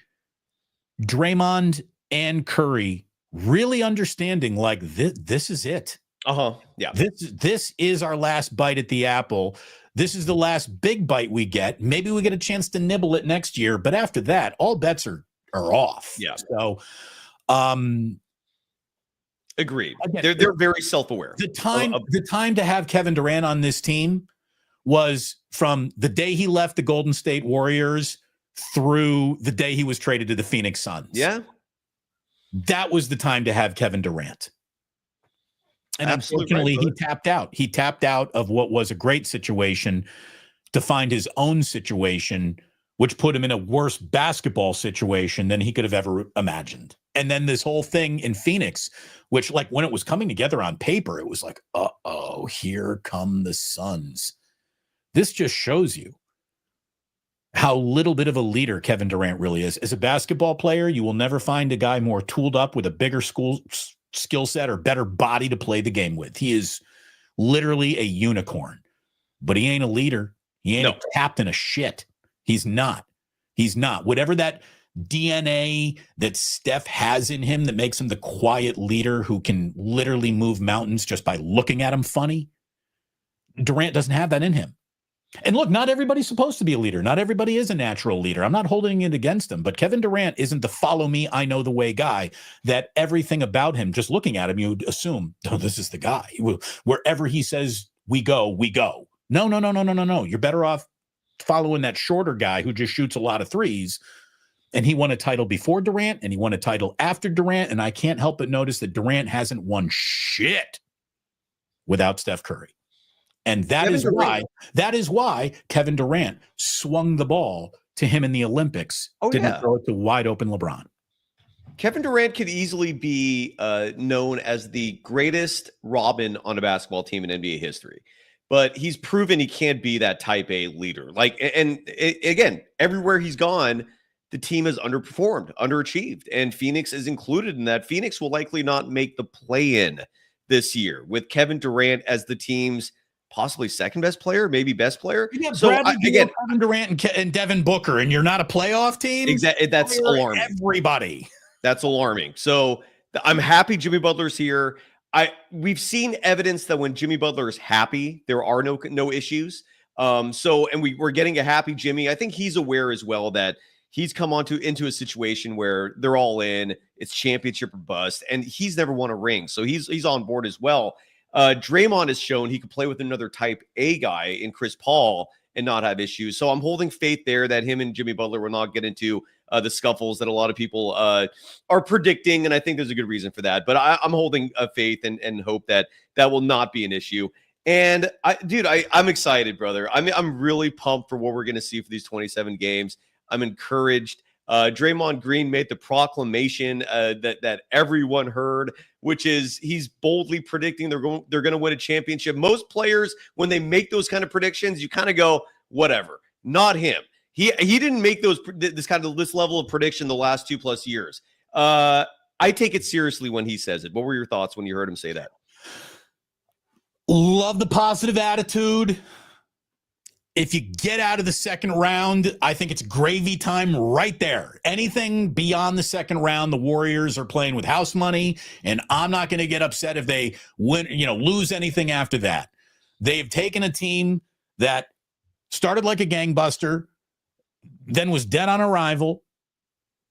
Draymond and Curry really understanding, like, this is it. Yeah. This is our last bite at the apple. This is the last big bite we get. Maybe we get a chance to nibble it next year, but after that, all bets are off. Yeah. So, agreed. Again, they're very self-aware. The time to have Kevin Durant on this team was from the day he left the Golden State Warriors through the day he was traded to the Phoenix Suns. Yeah. That was the time to have Kevin Durant. And unfortunately, he tapped out. He tapped out of what was a great situation to find his own situation, which put him in a worse basketball situation than he could have ever imagined. And then this whole thing in Phoenix, which, like, when it was coming together on paper, it was like, uh-oh, here come the Suns. This just shows you how little bit of a leader Kevin Durant really is. As a basketball player, you will never find a guy more tooled up with a bigger skill set or better body to play the game with. He is literally a unicorn, but he ain't a leader. He ain't a captain of shit. He's not. He's not. Whatever that DNA that Steph has in him that makes him the quiet leader who can literally move mountains just by looking at him funny, Durant doesn't have that in him. And look, not everybody's supposed to be a leader. Not everybody is a natural leader. I'm not holding it against him, but Kevin Durant isn't the follow me, I know the way guy that everything about him, just looking at him, you'd assume, oh, this is the guy. Wherever he says we go, we go. No. You're better off following that shorter guy who just shoots a lot of threes. And he won a title before Durant and he won a title after Durant. And I can't help but notice that Durant hasn't won shit without Steph Curry. And that is why Kevin Durant swung the ball to him in the Olympics. Didn't throw it to wide open LeBron. Kevin Durant could easily be known as the greatest Robin on a basketball team in NBA history, but he's proven he can't be that type A leader. Again, everywhere he's gone, the team has underperformed, underachieved, and Phoenix is included in that. Phoenix will likely not make the play-in this year with Kevin Durant as the team's possibly second best player, maybe best player. So again, Kevin Durant and Devin Booker, and you're not a playoff team. Exactly, that's alarming. Everybody, that's alarming. So I'm happy Jimmy Butler's here. We've seen evidence that when Jimmy Butler is happy, there are no issues. And we're getting a happy Jimmy. I think he's aware as well that he's come into a situation where they're all in. It's championship or bust, and he's never won a ring, so he's on board as well. Draymond has shown he could play with another type A guy in Chris Paul and not have issues. So I'm holding faith there that him and Jimmy Butler will not get into the scuffles that a lot of people are predicting, and I think there's a good reason for that. But I'm holding faith and hope that will not be an issue. And I'm excited, brother. I'm really pumped for what we're going to see for these 27 games. I'm encouraged. Draymond Green made the proclamation that everyone heard, which is he's boldly predicting they're going to win a championship. Most players, when they make those kind of predictions, you kind of go, whatever. Not him. He didn't make this level of prediction the last 2+ years. I take it seriously when he says it. What were your thoughts when you heard him say that? Love the positive attitude. If you get out of the second round, I think it's gravy time right there. Anything beyond the second round, the Warriors are playing with house money, and I'm not going to get upset if they lose anything after that. They've taken a team that started like a gangbuster, then was dead on arrival,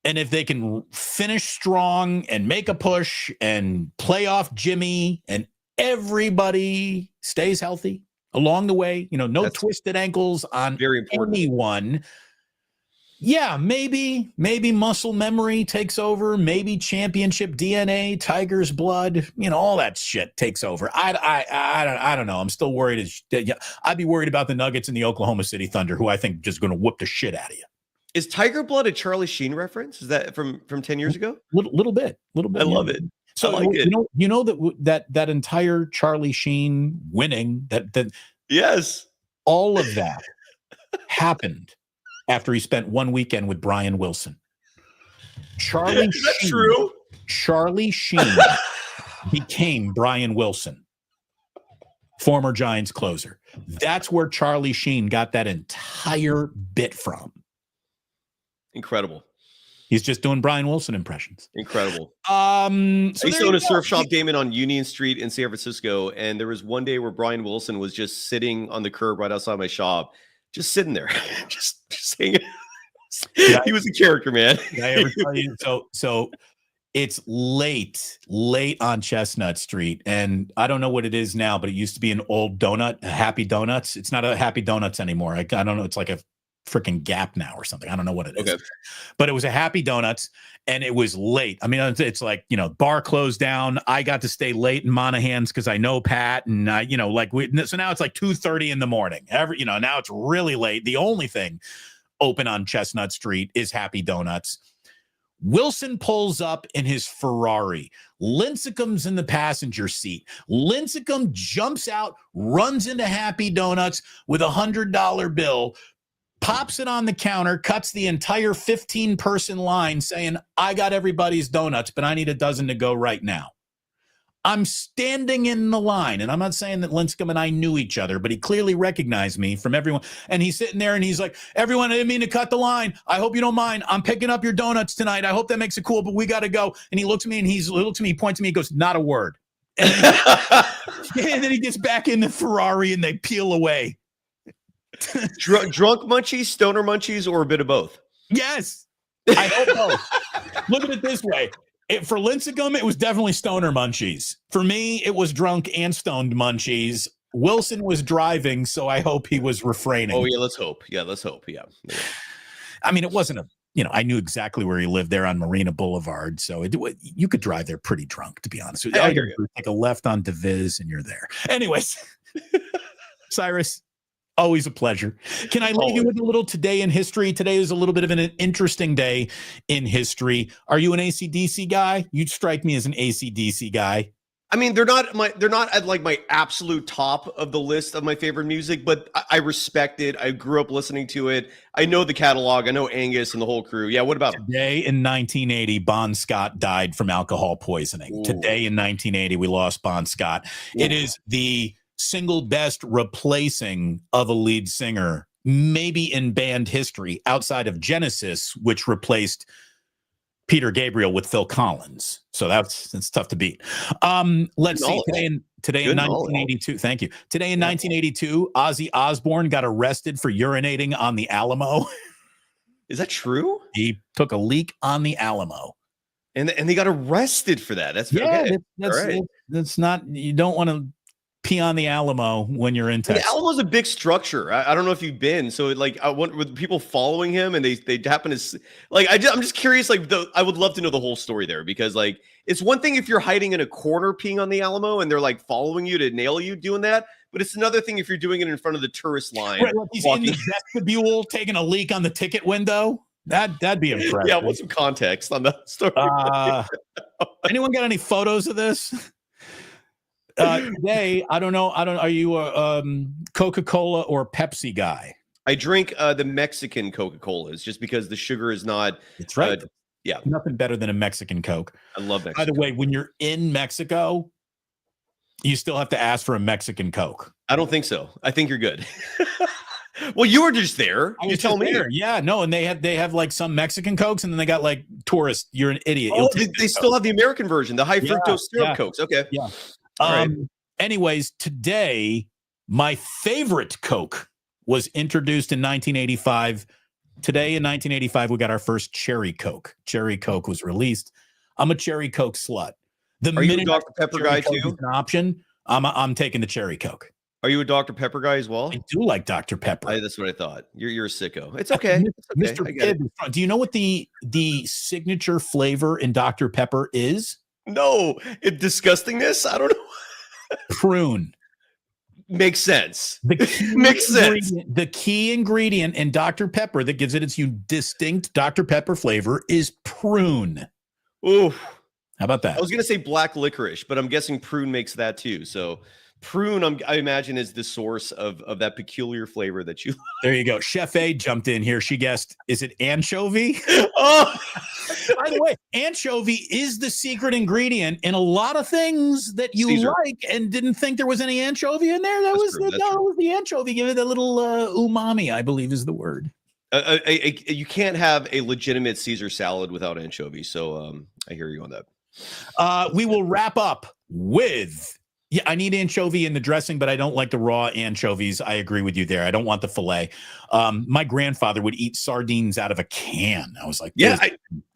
and if they can finish strong and make a push and play off Jimmy and everybody stays healthy along the way, no twisted ankles on very important. Anyone. Yeah, maybe muscle memory takes over. Maybe championship DNA, Tiger's blood, all that shit takes over. I don't know. I'm still worried. I'd be worried about the Nuggets and the Oklahoma City Thunder, who I think just going to whoop the shit out of you. Is Tiger Blood a Charlie Sheen reference? Is that from 10 years ago? Little bit. I love it. So I like it. That entire Charlie Sheen winning, that yes, all of that happened after he spent one weekend with Brian Wilson. Charlie Is that true? Charlie Sheen became Brian Wilson, former Giants closer. That's where Charlie Sheen got that entire bit from. Incredible. He's just doing Brian Wilson impressions. Incredible. So I used to own a surf shop, Damon, on Union Street in San Francisco, and there was one day where Brian Wilson was just sitting on the curb right outside my shop, just sitting there, just saying. He was a character, man. Did I ever tell you? So it's late on Chestnut Street, and I don't know what it is now, but it used to be an old donut, a Happy Donuts. It's not a Happy Donuts anymore. I don't know. It's like a freaking Gap now or something. I don't know what it is. Okay. But it was a Happy Donuts, and it was late. I mean, it's like, bar closed down. I got to stay late in Monahan's because I know Pat, and so now it's like 2:30 in the morning. Now it's really late. The only thing open on Chestnut Street is Happy Donuts. Wilson pulls up in his Ferrari. Lincecum's in the passenger seat. Lincecum jumps out, runs into Happy Donuts with $100 bill, pops it on the counter, cuts the entire 15-person line saying, I got everybody's donuts, but I need a dozen to go right now. I'm standing in the line, and I'm not saying that Lincecum and I knew each other, but he clearly recognized me from everyone. And he's sitting there, and he's like, everyone, I didn't mean to cut the line. I hope you don't mind. I'm picking up your donuts tonight. I hope that makes it cool, but we got to go. And he looks at me, and he points at me, he goes, not a word. And then he gets back in the Ferrari, and they peel away. Drunk munchies, stoner munchies, or a bit of both? Yes. I hope both. Look at it this way. For Lincecum, it was definitely stoner munchies. For me, it was drunk and stoned munchies. Wilson was driving, so I hope he was refraining. Oh, yeah, let's hope. Yeah. I mean, it wasn't I knew exactly where he lived there on Marina Boulevard, so you could drive there pretty drunk, to be honest with you. I take a left on DeViz, and you're there. Anyways, Cyrus, always a pleasure. Can I leave you with a little today in history? Today is a little bit of an interesting day in history. Are you an AC/DC guy? You strike me as an AC/DC guy. I mean, they're not at like my absolute top of the list of my favorite music, but I respect it. I grew up listening to it. I know the catalog. I know Angus and the whole crew. Yeah. What about today in 1980? Bon Scott died from alcohol poisoning. Ooh. Today in 1980, we lost Bon Scott. Ooh. It is the single best replacing of a lead singer, maybe in band history, outside of Genesis, which replaced Peter Gabriel with Phil Collins. So that's tough to beat. Let's see. Today in 1982. Thank you. Today in 1982, Ozzy Osbourne got arrested for urinating on the Alamo. Is that true? He took a leak on the Alamo. And they got arrested for that. That's okay. Right. That's not, you don't want to pee on the Alamo when you're in Texas. The Alamo's a big structure. I don't know if you've been. So like, I want with people following him, and they happen to like. I'm just curious. Like, I would love to know the whole story there, because like it's one thing if you're hiding in a corner peeing on the Alamo and they're like following you to nail you doing that, but it's another thing if you're doing it in front of the tourist line. Right, like he's in the vestibule taking a leak on the ticket window. That'd be impressive. Yeah, I want some context on that story. Anyone got any photos of this? Today, I don't know. Are you a Coca-Cola or Pepsi guy? I drink the Mexican Coca-Colas just because the sugar is not. It's right. Yeah, nothing better than a Mexican Coke. I love Mexico. By the way, when you're in Mexico, you still have to ask for a Mexican Coke. I don't think so. I think you're good. Well, you were just there. You tell me. There. Yeah, no, and they have like some Mexican Cokes, and then they got like tourist. You're an idiot. Oh, they still have the American version, the high fructose syrup Cokes. Okay. Yeah. Anyways, today, my favorite Coke was introduced in 1985. Today in 1985, we got our first Cherry Coke. Cherry Coke was released. I'm a Cherry Coke slut. Are you a Dr. Pepper guy too? An option. I'm taking the Cherry Coke. Are you a Dr. Pepper guy as well? I do like Dr. Pepper. That's what I thought. You're a sicko. It's okay. It's okay. Mr. Pibb, do you know what the signature flavor in Dr. Pepper is? No, disgustingness. I don't know. Prune. Makes sense. Makes sense. The key ingredient in Dr. Pepper that gives it its distinct Dr. Pepper flavor is prune. Ooh. How about that? I was going to say black licorice, but I'm guessing prune makes that too. So prune, I imagine, is the source of that peculiar flavor that you. There you go. Chef A jumped in here. She guessed, is it anchovy? Oh, by the way, anchovy is the secret ingredient in a lot of things that you like, and didn't think there was any anchovy in there. That was the anchovy. Give it a little umami, I believe is the word. You can't have a legitimate Caesar salad without anchovy. So I hear you on that. We will wrap up with. Yeah, I need anchovy in the dressing, but I don't like the raw anchovies. I agree with you there. I don't want the fillet. My grandfather would eat sardines out of a can. I was like, yeah,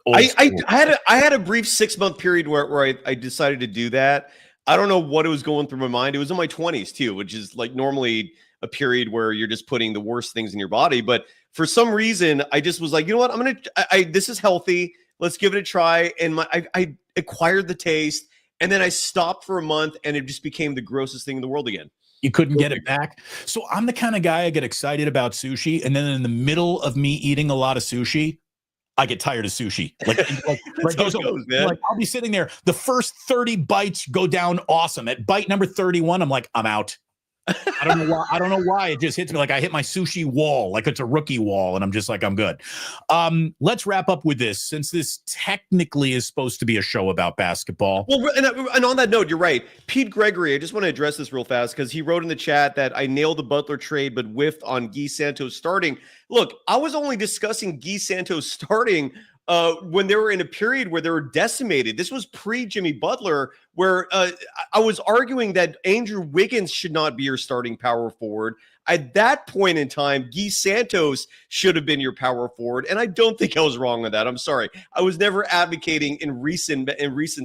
I had a brief 6-month period where I decided to do that. I don't know what it was going through my mind. It was in my 20s too, which is like normally a period where you're just putting the worst things in your body. But for some reason, I just was like, you know what? This is healthy. Let's give it a try. And I acquired the taste. And then I stopped for a month, and it just became the grossest thing in the world again. You couldn't get it back. So I'm the kind of guy, I get excited about sushi, and then in the middle of me eating a lot of sushi, I get tired of sushi. Like I'll be sitting there. The first 30 bites go down awesome. At bite number 31, I'm like, I'm out. I don't know why it just hits me like I hit my sushi wall, like it's a rookie wall, and I'm just like, I'm good. Let's wrap up with this, since this technically is supposed to be a show about basketball. Well, and on that note, you're right. Pete Gregory, I just want to address this real fast because he wrote in the chat that I nailed the Butler trade but whiffed on Guy Santos starting. Look, I was only discussing Guy Santos starting when they were in a period where they were decimated. This was pre-Jimmy Butler, where I was arguing that Andrew Wiggins should not be your starting power forward. At that point in time, Guy Santos should have been your power forward, and I don't think I was wrong on that. I'm sorry. I was never advocating in recent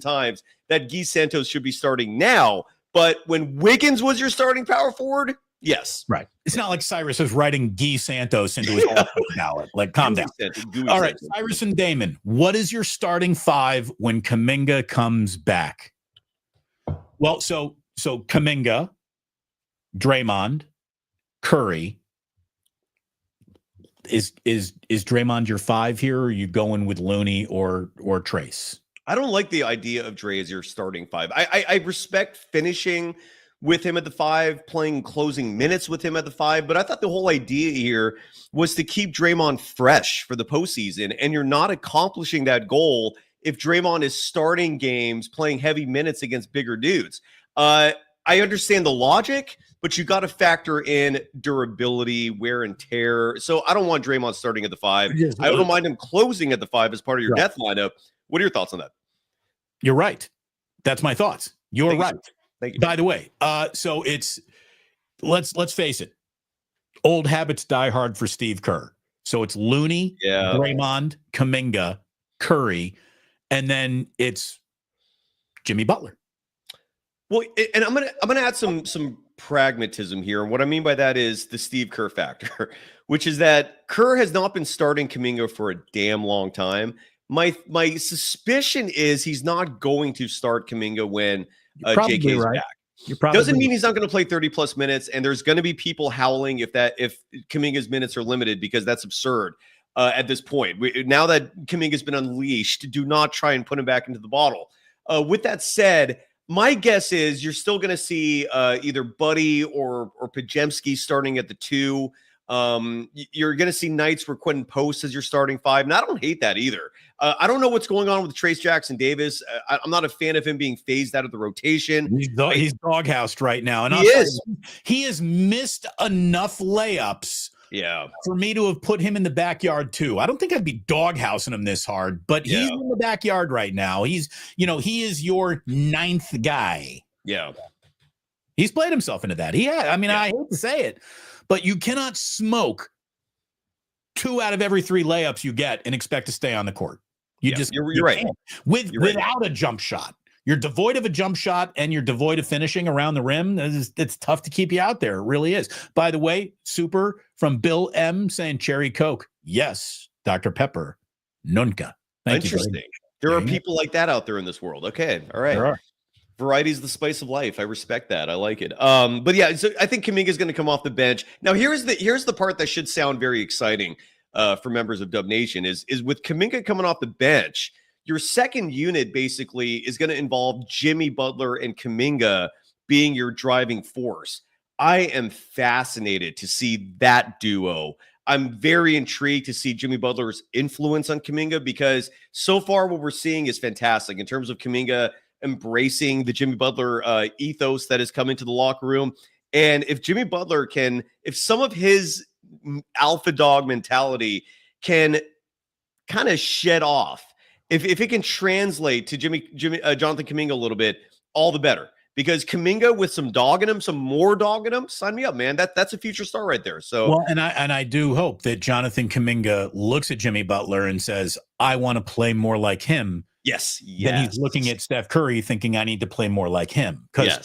times that Guy Santos should be starting now, but when Wiggins was your starting power forward, yes. Right. It's not like Cyrus is writing Guy Santos into his ballot. Like, calm down. All right, Cyrus and Damon, what is your starting five when Kuminga comes back? Well, so Kuminga, Draymond, Curry. Is Draymond your five here, or are you going with Looney or Trace? I don't like the idea of Dre as your starting five. I respect finishing with him at the five, playing closing minutes with him at the five. But I thought the whole idea here was to keep Draymond fresh for the postseason. And you're not accomplishing that goal if Draymond is starting games, playing heavy minutes against bigger dudes. I understand the logic, but you got to factor in durability, wear and tear. So I don't want Draymond starting at the 5. I don't mind him closing at the 5 as part of your death lineup. What are your thoughts on that? You're right. That's my thoughts. You're right. Thank you. By the way, so it's let's face it. Old habits die hard for Steve Kerr. So it's Looney, Draymond, Kuminga, Curry, and then it's Jimmy Butler. Well, and I'm gonna add some pragmatism here. And what I mean by that is the Steve Kerr factor, which is that Kerr has not been starting Kuminga for a damn long time. My suspicion is he's not going to start Kuminga when JK's back. Doesn't mean he's not going to play 30 plus minutes, and there's going to be people howling if Kuminga's minutes are limited, because that's absurd at this point. Now that Kuminga's been unleashed, do not try and put him back into the bottle. With that said, my guess is you're still going to see either Buddy or Pajemski starting at the 2. You're going to see nights where Quentin Post is your starting 5, and I don't hate that either. I don't know what's going on with Trace Jackson Davis. I'm not a fan of him being phased out of the rotation. He's doghoused right now, and he has missed enough layups. Yeah, for me to have put him in the backyard too. I don't think I'd be doghousing him this hard, but he's in the backyard right now. He is your 9th guy. Yeah, he's played himself into that. I hate to say it, but you cannot smoke 2 out of every 3 layups you get and expect to stay on the court. You're right. Without a jump shot. You're devoid of a jump shot, and you're devoid of finishing around the rim. It's tough to keep you out there. It really is. By the way, super from Bill M saying cherry Coke. Yes, Dr. Pepper. Nunca. Thank Interesting. You. There are people like that out there in this world. Okay. All right. There are. Variety is the spice of life. I respect that. I like it. But yeah, so I think Kuminga is going to come off the bench. Now, here's the part that should sound very exciting for members of Dub Nation is with Kuminga coming off the bench. Your second unit basically is going to involve Jimmy Butler and Kuminga being your driving force. I am fascinated to see that duo. I'm very intrigued to see Jimmy Butler's influence on Kuminga, because so far what we're seeing is fantastic in terms of Kuminga embracing the Jimmy Butler ethos that has come into the locker room. And if Jimmy Butler if some of his alpha dog mentality can kind of shed off, if it can translate to Jonathan Kuminga a little bit, all the better. Because Kuminga with some dog in him, some more dog in him, sign me up, man. That's a future star right there. So well, and I do hope that Jonathan Kuminga looks at Jimmy Butler and says, I want to play more like him. Yes. Then he's looking at Steph Curry thinking I need to play more like him, because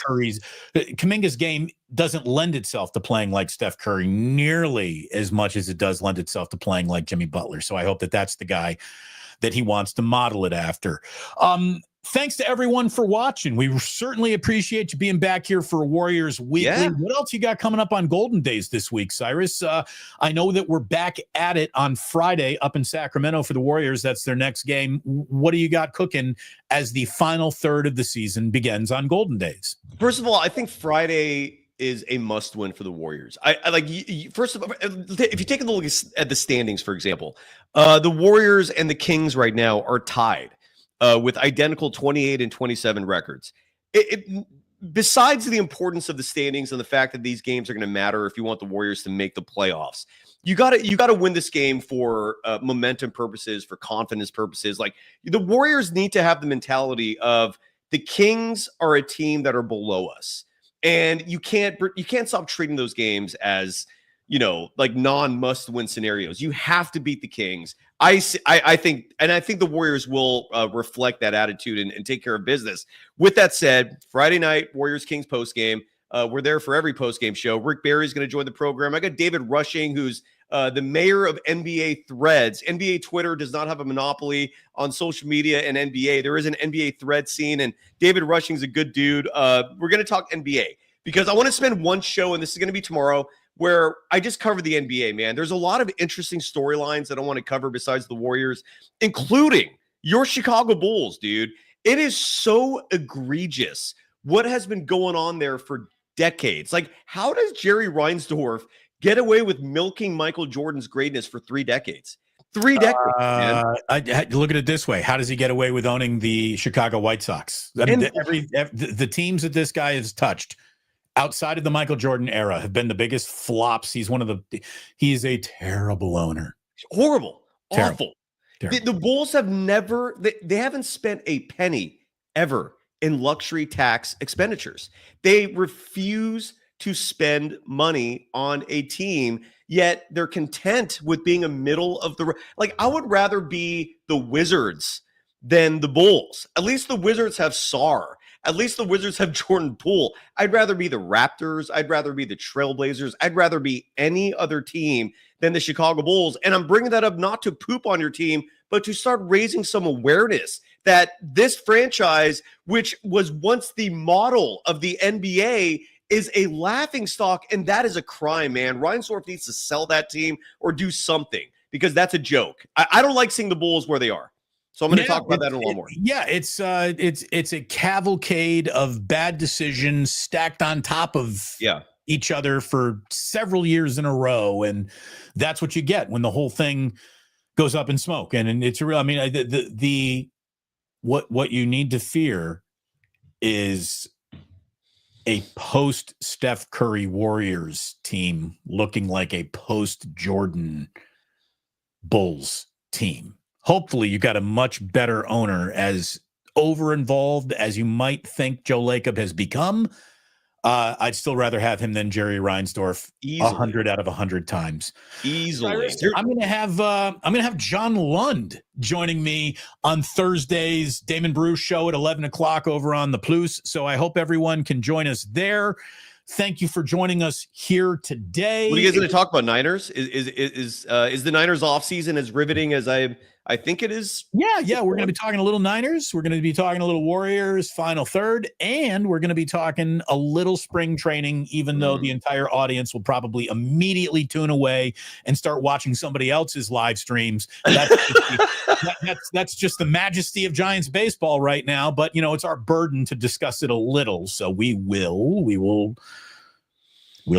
Kuminga's game doesn't lend itself to playing like Steph Curry nearly as much as it does lend itself to playing like Jimmy Butler. So I hope that that's the guy that he wants to model it after. Thanks to everyone for watching. We certainly appreciate you being back here for Warriors Weekly. Yeah. What else you got coming up on Golden Days this week, Cyrus? I know that we're back at it on Friday up in Sacramento for the Warriors. That's their next game. What do you got cooking as the final third of the season begins on Golden Days? First of all, I think Friday is a must-win for the Warriors. I like. First of all, if you take a look at the standings, for example, the Warriors and the Kings right now are tied with identical 28 and 27 records. Besides the importance of the standings and the fact that these games are going to matter if you want the Warriors to make the playoffs, you got to win this game for momentum purposes, for confidence purposes. Like, the Warriors need to have the mentality of the Kings are a team that are below us. And you can't stop treating those games as, like non-must-win scenarios. You have to beat the Kings. I think the Warriors will reflect that attitude and take care of business. With that said, Friday night, Warriors-Kings postgame. We're there for every postgame show. Rick Barry's going to join the program. I got David Rushing, who's the mayor of NBA Threads. NBA Twitter does not have a monopoly on social media and NBA. There is an NBA Thread scene, and David Rushing's a good dude. We're going to talk NBA because I want to spend one show, and this is going to be tomorrow, where I just cover the NBA, man. There's a lot of interesting storylines that I want to cover besides the Warriors, including your Chicago Bulls, dude. It is so egregious what has been going on there for decades. Like, how does Jerry Reinsdorf get away with milking Michael Jordan's greatness for 3 decades? 3 decades, man. I look at it this way. How does he get away with owning the Chicago White Sox? I mean, the teams that this guy has touched, outside of the Michael Jordan era have been the biggest flops. He is a terrible owner. Horrible. Terrible. Awful. Terrible. The Bulls have never, they haven't spent a penny ever in luxury tax expenditures. They refuse to spend money on a team, yet they're content with being a middle of the, like, I would rather be the Wizards than the Bulls. At least the Wizards have Sar. At least the Wizards have Jordan Poole. I'd rather be the Raptors. I'd rather be the Trailblazers. I'd rather be any other team than the Chicago Bulls. And I'm bringing that up not to poop on your team, but to start raising some awareness that this franchise, which was once the model of the NBA, is a laughingstock, and that is a crime, man. Reinsdorf needs to sell that team or do something, because that's a joke. I don't like seeing the Bulls where they are. So I'm going to talk about that in a little more. Yeah, it's a cavalcade of bad decisions stacked on top of each other for several years in a row, and that's what you get when the whole thing goes up in smoke. And it's real. I mean, the what you need to fear is a post Steph Curry Warriors team looking like a post Jordan Bulls team. Hopefully you got a much better owner. As over involved as you might think Joe Lacob has become, I'd still rather have him than Jerry Reinsdorf 100 out of 100 times. Easily. I'm going to have John Lund joining me on Thursday's Damon Bruce show at 11 o'clock over on the Plus. So I hope everyone can join us there. Thank you for joining us here today. What are you guys going to talk about? Niners? Is the Niners offseason as riveting as I think it is? Yeah. We're going to be talking a little Niners. We're going to be talking a little Warriors final third, and we're going to be talking a little spring training, even though the entire audience will probably immediately tune away and start watching somebody else's live streams. That's just the majesty of Giants baseball right now. But, you know, it's our burden to discuss it a little. So we'll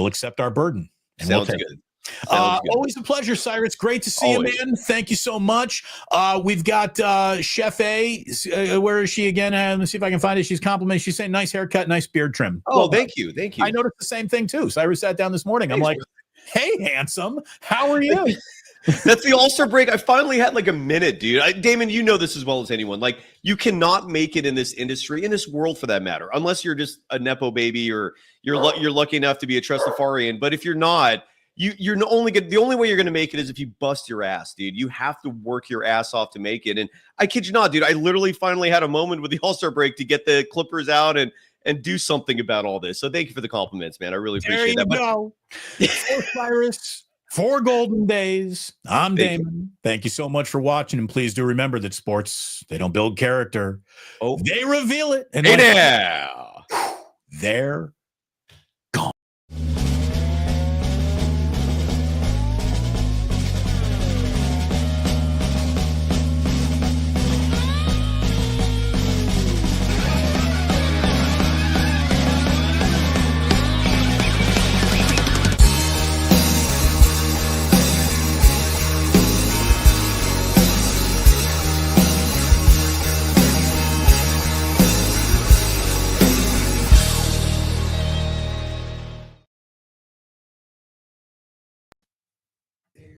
accept our burden. And Sounds we'll good. Always a pleasure, Cyrus. Great to see you, man. Thank you so much. We've got Chef A. Where is she again? Let's see if I can find it. She's complimenting. She's saying nice haircut, nice beard trim. Oh, thank you. I noticed the same thing too. Cyrus sat down this morning. I'm like, hey, handsome, how are you? That's the All-Star break. I finally had like a minute, dude. Damon, you know this as well as anyone. Like, you cannot make it in this industry, in this world for that matter, unless you're just a Nepo baby or you're lucky enough to be a Trustafarian. But if you're not, the only way you're going to make it is if you bust your ass, dude. You have to work your ass off to make it. And I kid you not, dude, I literally finally had a moment with the All-Star break to get the Clippers out and do something about all this. So thank you for the compliments, man. I really appreciate that. There you go. For Cyrus, 4 golden days. I'm Damon. Thank you so much for watching. And please do remember that sports, they don't build character. They reveal it. And hey, there